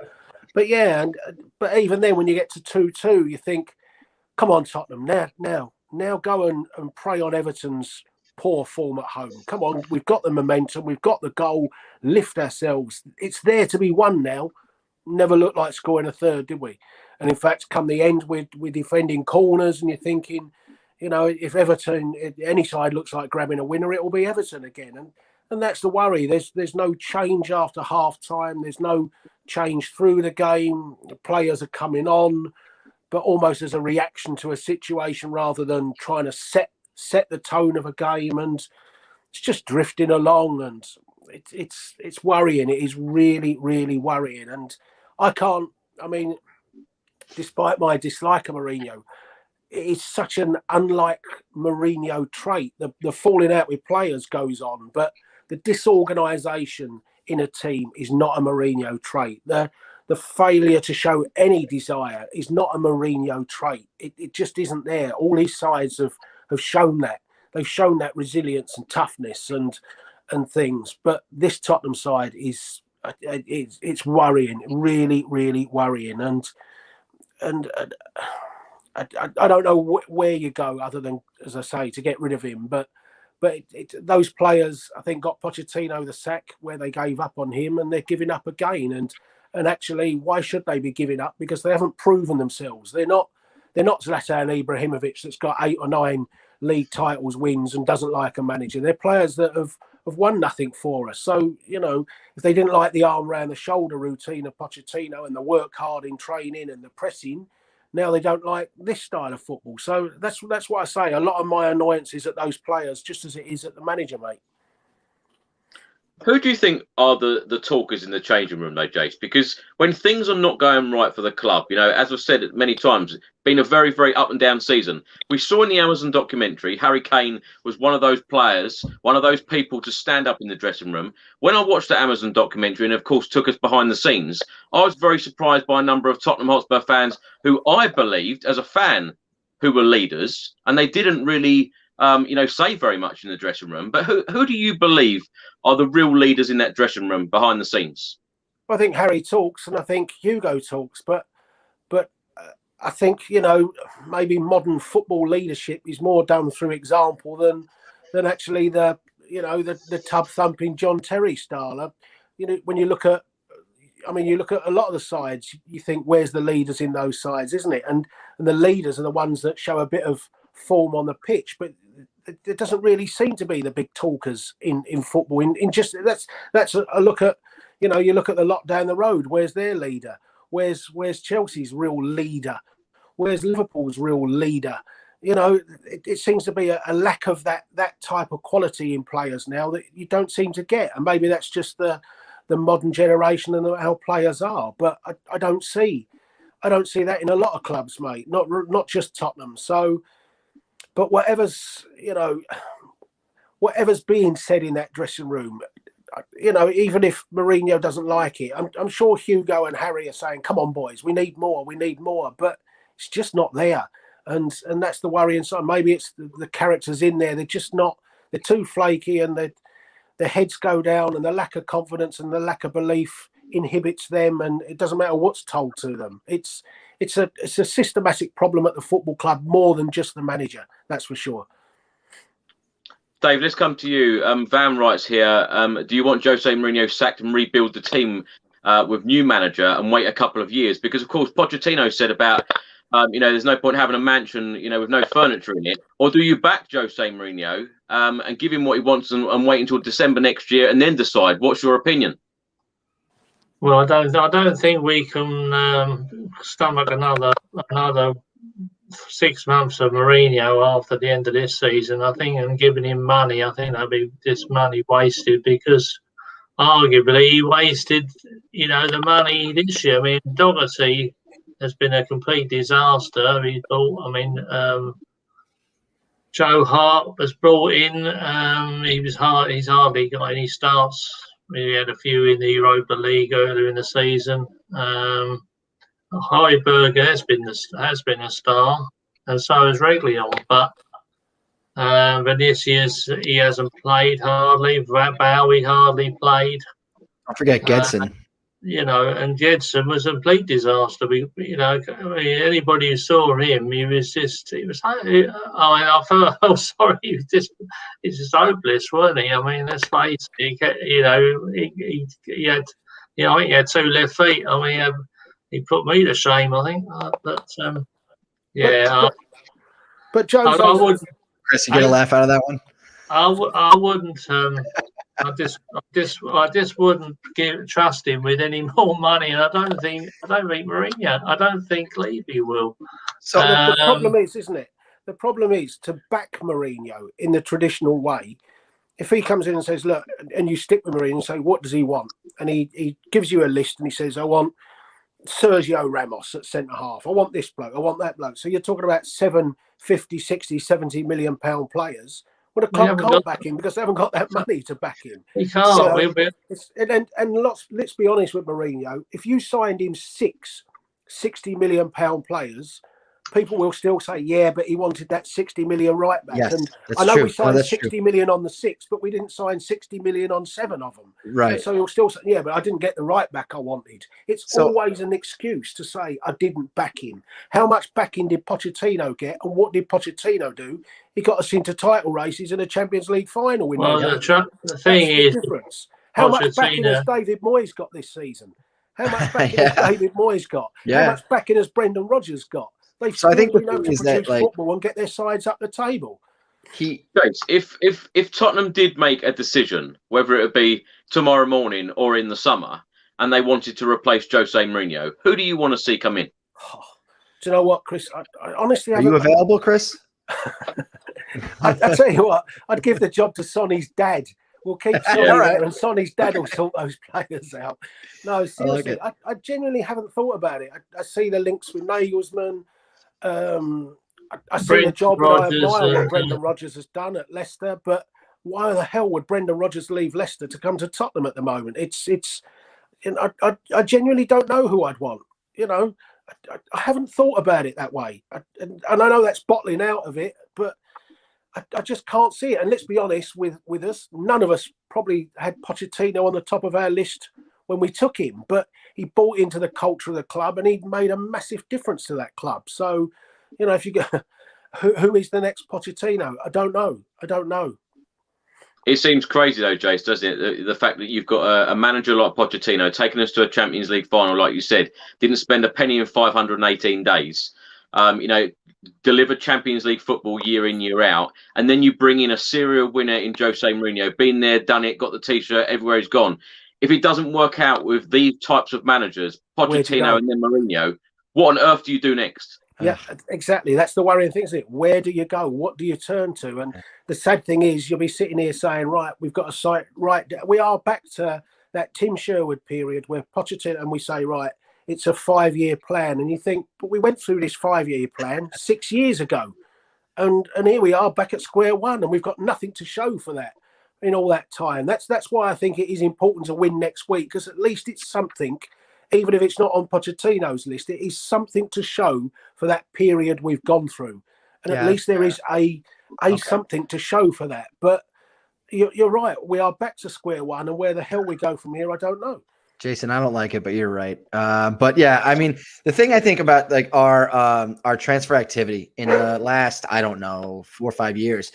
Speaker 2: yeah, but even then when you get to 2-2, you think, come on, Tottenham, now go and prey on Everton's poor form at home. Come on, we've got the momentum, we've got the goal, lift ourselves. It's there to be won now. Never looked like scoring a third, did we? And in fact, come the end, we're defending corners, and you're thinking, you know, if Everton, any side looks like grabbing a winner, it will be Everton again. And that's the worry. There's no change after half time. There's no change through the game. The players are coming on, but almost as a reaction to a situation rather than trying to set the tone of a game. And it's just drifting along, and it's worrying. It is really, really worrying. And despite my dislike of Mourinho, it's such an unlike Mourinho trait. The falling out with players goes on, but the disorganisation in a team is not a Mourinho trait. The failure to show any desire is not a Mourinho trait. It just isn't there. All these sides have shown that. They've shown that resilience and toughness and things. But this Tottenham side it's worrying, really, really worrying. And I don't know where you go other than, as I say, to get rid of him. But those players, I think, got Pochettino the sack where they gave up on him, and they're giving up again. And actually, why should they be giving up? Because they haven't proven themselves. They're not Zlatan Ibrahimovic that's got 8 or 9 league titles, wins, and doesn't like a manager. They're players that have won nothing for us. So, you know, if they didn't like the arm around the shoulder routine of Pochettino and the work hard in training and the pressing, now they don't like this style of football. So that's what I say. A lot of my annoyance is at those players, just as it is at the manager, mate.
Speaker 1: Who do you think are the talkers in the changing room, though, Jace? Because when things are not going right for the club, you know, as I've said many times, it's been a very, very up and down season. We saw in the Amazon documentary, Harry Kane was one of those players, one of those people to stand up in the dressing room. When I watched the Amazon documentary and, of course, took us behind the scenes, I was very surprised by a number of Tottenham Hotspur fans who I believed, as a fan, who were leaders, and they didn't really say very much in the dressing room. But who do you believe are the real leaders in that dressing room behind the scenes?
Speaker 2: I think Harry talks, and I think Hugo talks, but I think, maybe modern football leadership is more done through example than actually the tub thumping John Terry style. When you look at a lot of the sides, you think, where's the leaders in those sides, isn't it? And the leaders are the ones that show a bit of form on the pitch, but it doesn't really seem to be the big talkers in football. In just that's a look at, you look at the lot down the road. Where's their leader? Where's Chelsea's real leader? Where's Liverpool's real leader? you know, it seems to be a lack of that type of quality in players now that you don't seem to get. And maybe that's just the modern generation and how players are. But I don't see that in a lot of clubs, mate. Not just Tottenham. So, but whatever's being said in that dressing room, you know, even if Mourinho doesn't like it, I'm sure Hugo and Harry are saying, "Come on, boys, we need more. But it's just not there. And that's the worrying side. Maybe it's the characters in there. They're just not. They're too flaky, and their heads go down, and the lack of confidence and the lack of belief inhibits them. And it doesn't matter what's told to them. It's a systematic problem at the football club more than just the manager. That's for sure.
Speaker 1: Dave, let's come to you. Van writes here: do you want Jose Mourinho sacked and rebuild the team with new manager and wait a couple of years? Because of course Pochettino said about. You know, there's no point having a mansion, you know, with no furniture in it. Or do you back Jose Mourinho and give him what he wants and wait until December next year and then decide? What's your opinion?
Speaker 3: Well, I don't think we can stomach another 6 months of Mourinho after the end of this season. I think, and giving him money, I think that'd be just money wasted, because arguably he wasted, you know, the money this year. I mean, Doherty has been a complete disaster. He thought, I mean, Joe Hart was brought in. He's hardly got any starts. He had a few in the Europa League earlier in the season. Heiberger has been a star, and so has Reguilon. But Vinicius, he hasn't played hardly. Bowie hardly played.
Speaker 4: Don't forget Gedson.
Speaker 3: You know, and Gedson was a complete disaster. You know, I mean, anybody who saw him, I felt sorry. He's just hopeless, wasn't he? I mean, let's face it. He had, you know, he had 2 left feet. I mean, he put me to shame, I think.
Speaker 2: But Joe,
Speaker 3: I wouldn't.
Speaker 4: Chris, you get a laugh out of that one?
Speaker 3: I wouldn't. I just wouldn't trust him with any more money, and I don't think Mourinho. I don't think Levy will.
Speaker 2: So the problem is, isn't it? The problem is to back Mourinho in the traditional way. If he comes in and says, "Look," and you stick with Mourinho and say, "What does he want?" and he gives you a list and he says, "I want Sergio Ramos at centre half. I want this bloke. I want that bloke." So you're talking about 7, 50, 60, 70 million pound players. Well, the club can't back him because they haven't got that money to back him.
Speaker 3: He can't. So,
Speaker 2: let's be honest with Mourinho. If you signed him 6 60 million pound players, people will still say, "Yeah, but he wanted that 60 million right back."
Speaker 4: Yes,
Speaker 2: and
Speaker 4: that's
Speaker 2: I know
Speaker 4: true.
Speaker 2: we signed 60 million on the 6, but we didn't sign 60 million on 7 of them.
Speaker 4: Right.
Speaker 2: And so he'll still say, "Yeah, but I didn't get the right back I wanted." It's always an excuse to say, "I didn't back him." How much backing did Pochettino get, and what did Pochettino do? He got us into title races in a Champions League final.
Speaker 3: Well, the thing is,
Speaker 2: difference. How much backing has David Moyes got this season? How much backing has David Moyes got? How much backing has Brendan Rodgers got? They've
Speaker 4: I think the
Speaker 2: know
Speaker 4: thing
Speaker 2: to
Speaker 4: is that, like,
Speaker 2: football and get their sides up the table.
Speaker 1: James, if Tottenham did make a decision, whether it would be tomorrow morning or in the summer, and they wanted to replace Jose Mourinho, who do you want to see come in?
Speaker 2: Oh, do you know what, Chris? I honestly,
Speaker 4: are you available, Chris?
Speaker 2: I tell you what, I'd give the job to Sonny's dad. We'll keep Sonny there, and Sonny's dad will sort those players out. No, seriously, I genuinely haven't thought about it. I see the links with Nagelsmann. I see the job that I admire what Brendan Rodgers has done at Leicester, but why the hell would Brendan Rodgers leave Leicester to come to Tottenham at the moment? It's you know, I genuinely don't know who I'd want. You know, I haven't thought about it that way, and I know that's bottling out of it, but I just can't see it. And let's be honest with us, none of us probably had Pochettino on the top of our list when we took him, but he bought into the culture of the club and he made a massive difference to that club. So, you know, if you go, who is the next Pochettino? I don't know.
Speaker 1: It seems crazy though, Jace, doesn't it? The fact that you've got a manager like Pochettino taking us to a Champions League final, like you said, didn't spend a penny in 518 days. You know, delivered Champions League football year in, year out, and then you bring in a serial winner in Jose Mourinho, been there, done it, got the T-shirt, everywhere he's gone. If it doesn't work out with these types of managers, Pochettino and then Mourinho, what on earth do you do next?
Speaker 2: Yeah, exactly. That's the worrying thing, isn't it? Where do you go? What do you turn to? And the sad thing is, you'll be sitting here saying, right, we've got a site right. We are back to that Tim Sherwood period where Pochettino, and we say, right, it's a 5-year plan. And you think, but we went through this 5-year plan 6 years ago. And here we are back at square one, and we've got nothing to show for that in all that time. That's why I think it is important to win next week, because at least it's something. Even if it's not on Pochettino's list, it is something to show for that period we've gone through. And at least there is a something to show for that. But you're right. We are back to square one. And where the hell we go from here, I don't know.
Speaker 4: Jason, I don't like it, but you're right. But yeah, I mean, the thing I think about like our transfer activity in the last, I don't know, 4 or 5 years,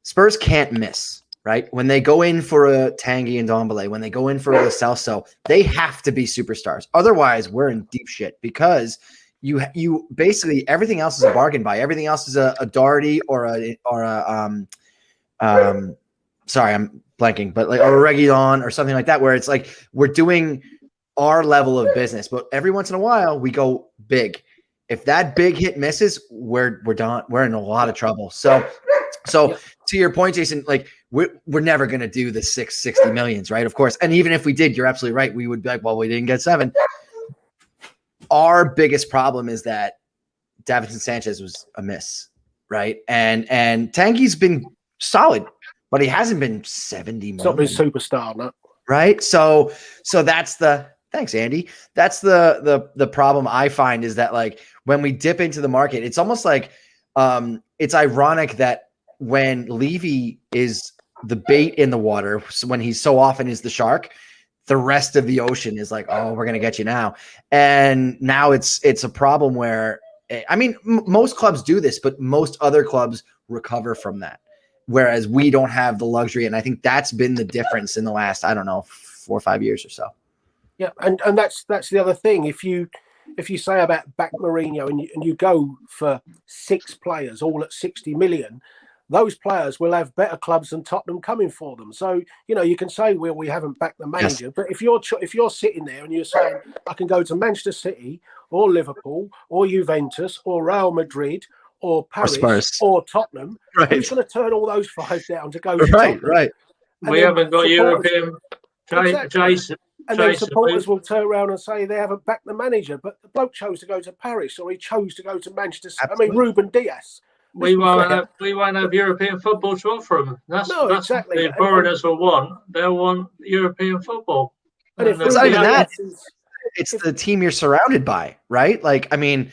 Speaker 4: Spurs can't miss. Right? When they go in for a Tanguy and Ndombele, when they go in for a Celso, they have to be superstars. Otherwise, we're in deep shit because you basically everything else is a bargain buy. Everything else is a Doherty or a sorry, I'm blanking, but like a Reguilon or something like that, where it's like we're doing our level of business, but every once in a while we go big. If that big hit misses, we're done. We're in a lot of trouble. So to your point, Jason, like we're never going to do the 660 millions, right? Of course. And even if we did, you're absolutely right. We would be like, well, we didn't get 7. Our biggest problem is that Davinson Sanchez was a miss, right? And Tanguy's been solid, but he hasn't been 70 million.
Speaker 2: It's not been superstar, no.
Speaker 4: Right? So that's the thanks, Andy. That's the problem I find is that like when we dip into the market, it's almost like it's ironic that when Levy is the bait in the water, so when he's so often is the shark, the rest of the ocean is like, oh, we're going to get you now. And now it's a problem where, I mean, most clubs do this, but most other clubs recover from that. Whereas we don't have the luxury. And I think that's been the difference in the last, I don't know, 4 or 5 years or so.
Speaker 2: Yeah. And that's the other thing. If you say about back Mourinho and you go for 6 players all at 60 million, those players will have better clubs than Tottenham coming for them. So, you know, you can say, well, we haven't backed the manager. Yes. But if you're sitting there and you're saying, I can go to Manchester City or Liverpool or Juventus or Real Madrid or Paris or Tottenham, right, who's going to turn all those 5 down to go to Tottenham?
Speaker 4: Right.
Speaker 3: And we haven't got European. Jason.
Speaker 2: And then supporters will turn around and say they haven't backed the manager, but the bloke chose to go to Paris or he chose to go to Manchester City. I mean, Ruben Diaz.
Speaker 3: We won't have European football to offer them. That's
Speaker 2: exactly.
Speaker 3: The foreigners will want. They'll want European football.
Speaker 2: And if
Speaker 4: it's not even that. It's the team you're surrounded by, right? Like, I mean,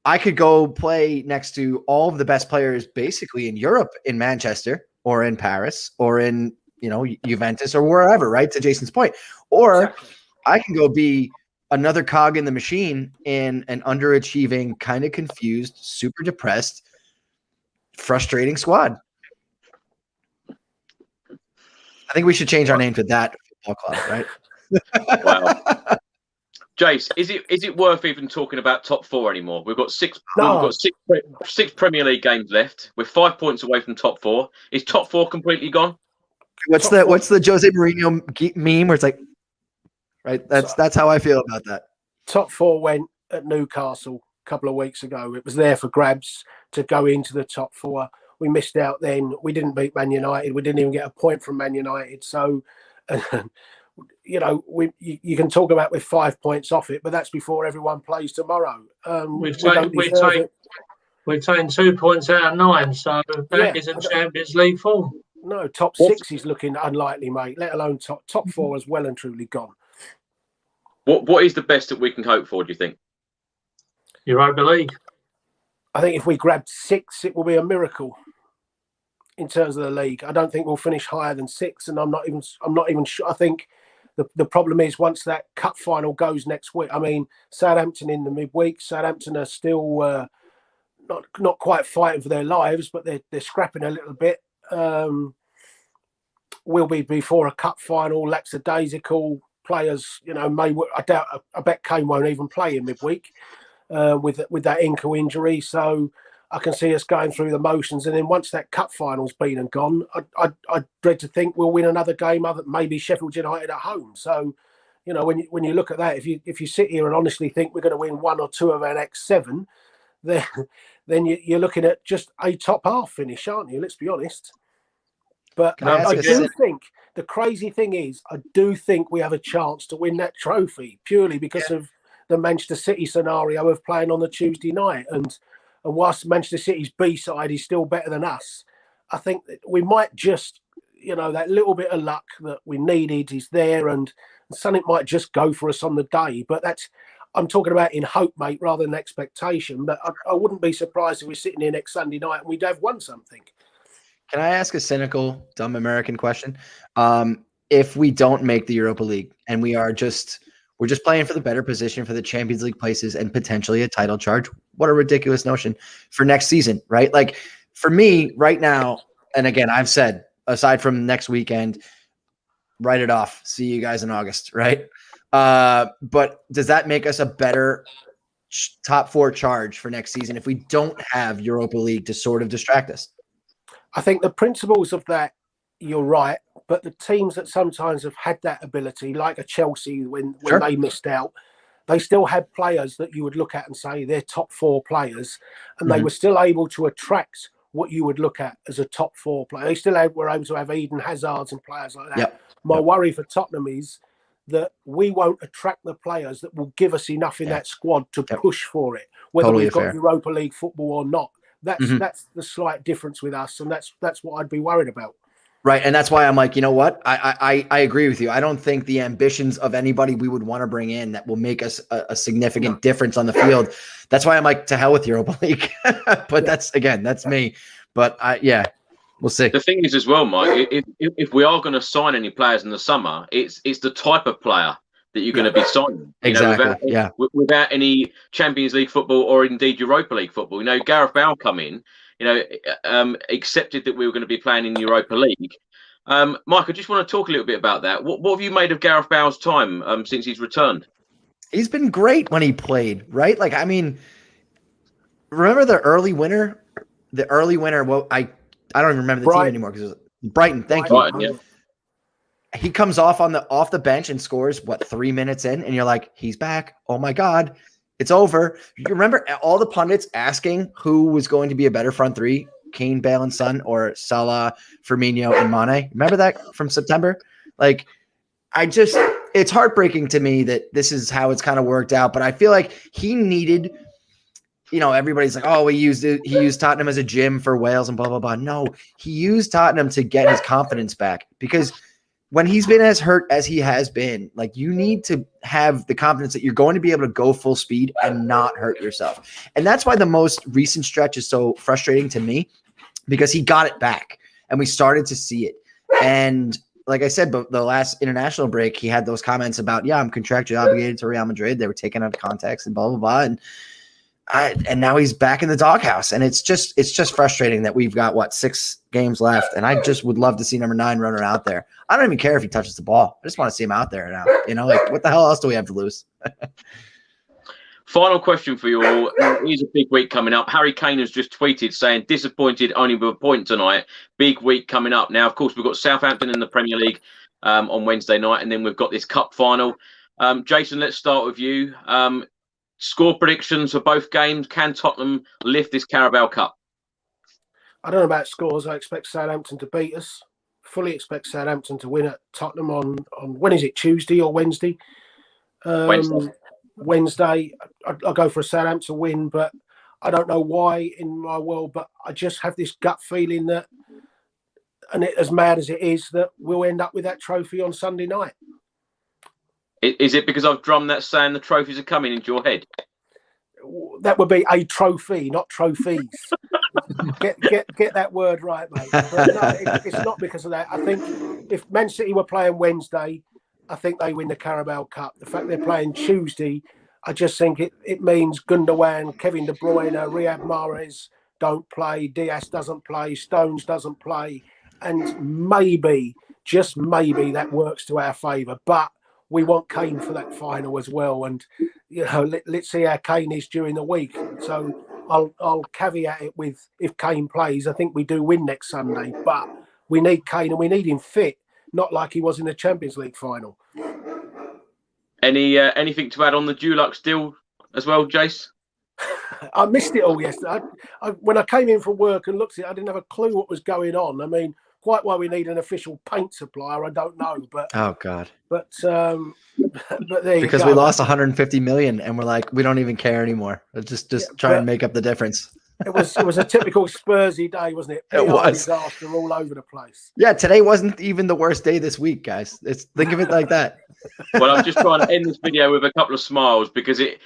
Speaker 4: I could go play next to all of the best players basically in Europe, in Manchester or in Paris or in, you know, Juventus or wherever, right? To Jason's point. Or I can go be another cog in the machine in an underachieving, kind of confused, super depressed, frustrating squad. I think we should change our name to that football club, right?
Speaker 1: Wow. Jace, is it worth even talking about top 4 anymore? We've got 6 Premier League games left. We're 5 points away from top 4. Is top 4 completely gone?
Speaker 4: What's the Jose Mourinho meme where it's like, right? That's how I feel about that.
Speaker 2: Top 4 went at Newcastle a couple of weeks ago. It was there for grabs to go into the top 4. We missed out then. We didn't beat Man United. We didn't even get a point from Man United. So, you know, you can talk about with 5 points off it, but that's before everyone plays tomorrow.
Speaker 3: We've taken 2 points out of 9, so that isn't Champions League form.
Speaker 2: No, top 6 is looking unlikely, mate, let alone top 4 is well and truly gone.
Speaker 1: What is the best that we can hope for, do you think?
Speaker 3: Europa League.
Speaker 2: I think if we grabbed 6, it will be a miracle in terms of the league. I don't think we'll finish higher than 6, and I'm not even sure. I think the problem is once that cup final goes next week. I mean, Southampton in the midweek. Southampton are still not quite fighting for their lives, but they're scrapping a little bit. Will be before a cup final, lackadaisical players. You know, I bet Kane won't even play in midweek with that ankle injury. So I can see us going through the motions, and then once that cup final's been and gone, I dread to think we'll win another game, maybe Sheffield United at home. So, you know, when you look at that, if you sit here and honestly think we're going to win 1 or 2 of our next 7, then you're looking at just a top half finish, aren't you? Let's be honest. But I do think the crazy thing is, I do think we have a chance to win that trophy purely because of the Manchester City scenario of playing on the Tuesday night. And whilst Manchester City's B side is still better than us, I think that we might just, that little bit of luck that we needed is there, and something might just go for us on the day. But I'm talking about in hope, mate, rather than expectation. But I wouldn't be surprised if we're sitting here next Sunday night and we'd have won something.
Speaker 4: Can I ask a cynical, dumb American question? If we don't make the Europa League and we're just playing for the better position for the Champions League places and potentially a title charge, what a ridiculous notion for next season, right? Like for me right now, and again, I've said, aside from next weekend, write it off. See you guys in August, right? But does that make us a better top 4 charge for next season if we don't have Europa League to sort of distract us?
Speaker 2: I think the principles of that, you're right, but the teams that sometimes have had that ability, like a Chelsea when they missed out, they still had players that you would look at and say they're top 4 players, and they were still able to attract what you would look at as a top 4 player. They still were able to have Eden Hazards and players like that. My worry for Tottenham is that we won't attract the players that will give us enough in that squad to push for it, whether we've got Europa League football or not. That's the slight difference with us, and that's what I'd be worried about.
Speaker 4: Right, and that's why I'm like, you know what? I agree with you. I don't think the ambitions of anybody we would want to bring in that will make us a significant difference on the field. That's why I'm like, to hell with Europa League. But that's me. But we'll see.
Speaker 1: The thing is as well, Mike, if we are going to sign any players in the summer, it's the type of player that you're going to be signing. Without any Champions League football or indeed Europa League football. Gareth Bale come in, accepted that we were going to be playing in Europa League. Mike, I just want to talk a little bit about that. What have you made of Gareth Bale's time since he's returned?
Speaker 4: He's been great when he played, right? Like, I mean, remember the early winner? Well, I don't even remember the team anymore because it was Brighton. Thank you.
Speaker 1: Yeah.
Speaker 4: He comes off the bench and scores 3 minutes in, and you're like, he's back. Oh my God, it's over. You remember all the pundits asking who was going to be a better front three, Kane, Bale, and Son, or Salah, Firmino, and Mane? Remember that from September? Like, it's heartbreaking to me that this is how it's kind of worked out. But I feel like he needed, everybody's like, oh, he used Tottenham as a gym for Wales and blah, blah, blah. No, he used Tottenham to get his confidence back, because when he's been as hurt as he has been, like, you need to have the confidence that you're going to be able to go full speed and not hurt yourself. And that's why the most recent stretch is so frustrating to me, because he got it back and we started to see it. And like I said, but the last international break, he had those comments about, I'm contractually obligated to Real Madrid. They were taken out of context and blah, blah, blah. And now he's back in the doghouse, and it's just frustrating that we've got 6 games left, and I just would love to see number 9 runner out there. I don't even care if he touches the ball. I just want to see him out there now. What the hell else do we have to lose?
Speaker 1: Final question for you all. Here's a big week coming up. Harry Kane has just tweeted saying, disappointed only with a point tonight. Big week coming up. Now, of course, we've got Southampton in the Premier League on Wednesday night, and then we've got this cup final. Jason, let's start with you. Score predictions for both games. Can Tottenham lift this Carabao Cup?
Speaker 2: I don't know about scores. I expect Southampton to beat us. Fully expect Southampton to win at Tottenham on when is it, Tuesday or Wednesday? Wednesday. I'll go for a Southampton win, but I don't know why in my world, but I just have this gut feeling that, and as mad as it is, that we'll end up with that trophy on Sunday night.
Speaker 1: Is it because I've drummed that saying the trophies are coming into your head?
Speaker 2: That would be a trophy, not trophies. get that word right, mate. But no, it's not because of that. I think if Man City were playing Wednesday, I think they win the Carabao Cup. The fact they're playing Tuesday, I just think it means Gundogan, Kevin De Bruyne, Riyad Mahrez don't play, Diaz doesn't play, Stones doesn't play, and maybe, just maybe, that works to our favour. But we want Kane for that final as well, and let's see how Kane is during the week. So I'll caveat it with, if Kane plays, I think we do win next Sunday. But we need Kane, and we need him fit, not like he was in the Champions League final.
Speaker 1: Anything to add on the Dulux deal as well, Jace?
Speaker 2: I missed it all yesterday. When I came in from work and looked at it, I didn't have a clue what was going on. I mean, quite why we need an official paint supplier, I don't know. But
Speaker 4: oh god,
Speaker 2: but there you
Speaker 4: because
Speaker 2: go.
Speaker 4: we lost 150 million, and we're like, we don't even care anymore. Just try and make up the difference.
Speaker 2: It was a typical Spursy day, wasn't it?
Speaker 4: It was
Speaker 2: disaster all over the place.
Speaker 4: Yeah, today wasn't even the worst day this week, guys. Think of it like that.
Speaker 1: Well, I'm just trying to end this video with a couple of smiles because a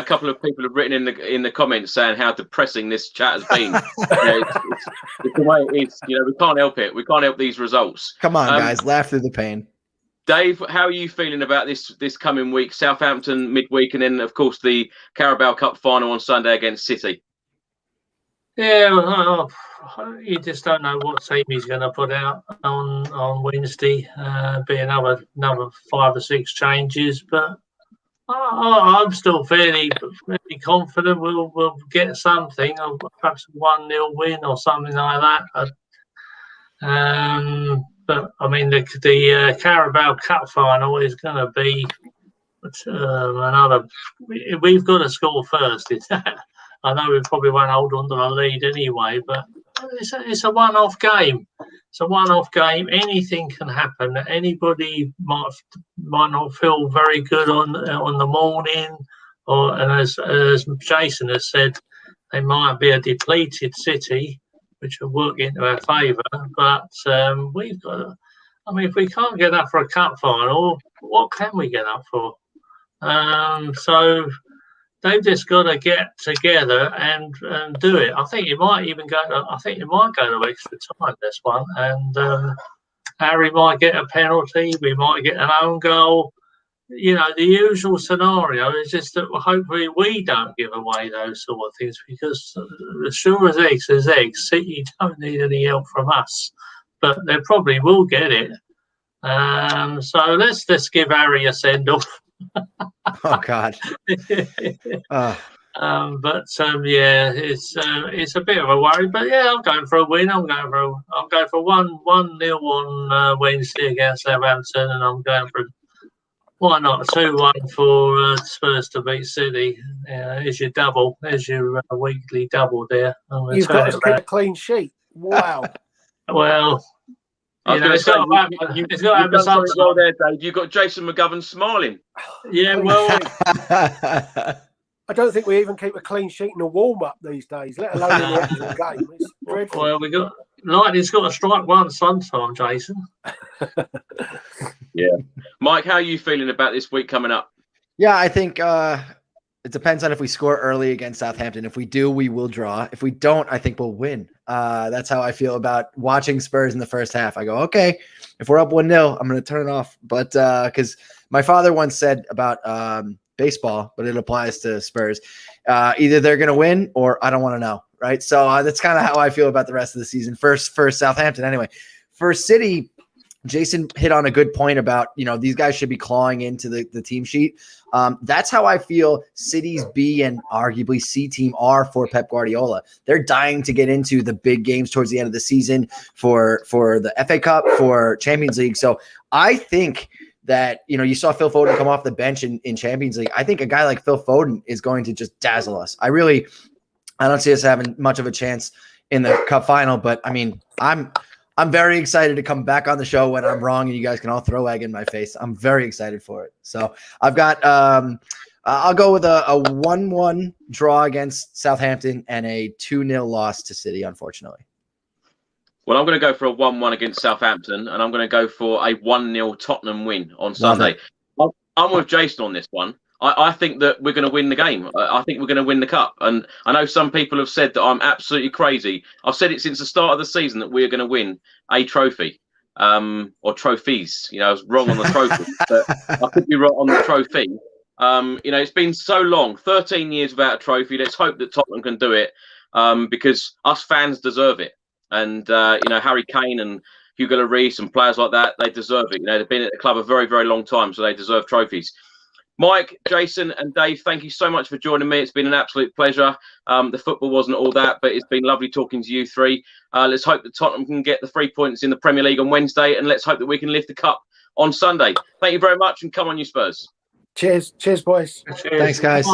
Speaker 1: couple of people have written in the comments saying how depressing this chat has been. It's the way it is. We can't help it. We can't help these results.
Speaker 4: Come on, guys, laugh through the pain.
Speaker 1: Dave, how are you feeling about this coming week? Southampton midweek, and then of course the Carabao Cup final on Sunday against City.
Speaker 3: Yeah, you just don't know what team he's going to put out on Wednesday. Be another 5 or 6 changes, but I'm still fairly confident we'll get something, or perhaps a 1-0 win or something like that. But I mean, the Carabao Cup final is going to be another. We've got to score first. I know we probably won't hold on to the lead anyway, but it's a one-off game. It's a one-off game. Anything can happen. Anybody might not feel very good on the morning, and as Jason has said, they might be a depleted City, which will work into our favour. But we've got to, I mean, if we can't get up for a cup final, what can we get up for? So they've just got to get together and do it. I think it might even go to. I think it might go to extra time, this one, and Harry might get a penalty. We might get an own goal. The usual scenario is just that hopefully we don't give away those sort of things, because as sure as eggs is eggs, City don't need any help from us, but they probably will get it. So let's just give Harry a send off.
Speaker 4: Oh God.
Speaker 3: Yeah, it's a bit of a worry, but yeah, I'm going for a win. I'm going for 1-0 on Wednesday against Southampton, and I'm going for why not 2-1 for Spurs to beat City. Is your double? There's your weekly double there.
Speaker 2: You've got to keep a clean sheet. Wow.
Speaker 3: Well. It's got to happen sometime.
Speaker 1: Well there, Dave. You've got Jason McGovern smiling.
Speaker 3: Yeah, well.
Speaker 2: I don't think we even keep a clean sheet in a warm-up these days, let alone in the actual game. It's dreadful.
Speaker 3: Well, Lightning's got to strike one sometime, Jason.
Speaker 1: Yeah. Mike, how are you feeling about this week coming up?
Speaker 4: Yeah, I think it depends on if we score early against Southampton. If we do, we will draw. If we don't, I think we'll win. That's how I feel about watching Spurs in the first half. I go, okay, if we're up 1-0, I'm going to turn it off. But because my father once said about baseball, but it applies to Spurs, either they're going to win or I don't want to know, right? So that's kind of how I feel about the rest of the season. First for Southampton anyway. For City, Jason hit on a good point about, these guys should be clawing into the team sheet. That's how I feel City's B and arguably C team are for Pep Guardiola. They're dying to get into the big games towards the end of the season for the FA Cup, for Champions League. So I think that, you saw Phil Foden come off the bench in Champions League. I think a guy like Phil Foden is going to just dazzle us. I don't see us having much of a chance in the cup final, but I mean, I'm very excited to come back on the show when I'm wrong and you guys can all throw egg in my face. I'm very excited for it. So I've got I'll go with a 1-1 draw against Southampton and a 2-0 loss to City, unfortunately.
Speaker 1: Well, I'm going to go for a 1-1 against Southampton, and I'm going to go for a 1-0 Tottenham win on Sunday. I'm with Jason on this one. I think that we're going to win the game. I think we're going to win the cup. And I know some people have said that I'm absolutely crazy. I've said it since the start of the season that we're going to win a trophy, or trophies. I was wrong on the trophy, but I could be right on the trophy. It's been so long, 13 years without a trophy. Let's hope that Tottenham can do it, because us fans deserve it. And, Harry Kane and Hugo Lloris and players like that, they deserve it. They've been at the club a very, very long time, so they deserve trophies. Mike, Jason, and Dave, thank you so much for joining me. It's been an absolute pleasure. The football wasn't all that, but it's been lovely talking to you three. Let's hope that Tottenham can get the 3 points in the Premier League on Wednesday, and let's hope that we can lift the cup on Sunday. Thank you very much, and come on, you Spurs.
Speaker 2: Cheers, boys.
Speaker 3: Cheers.
Speaker 4: Thanks, guys.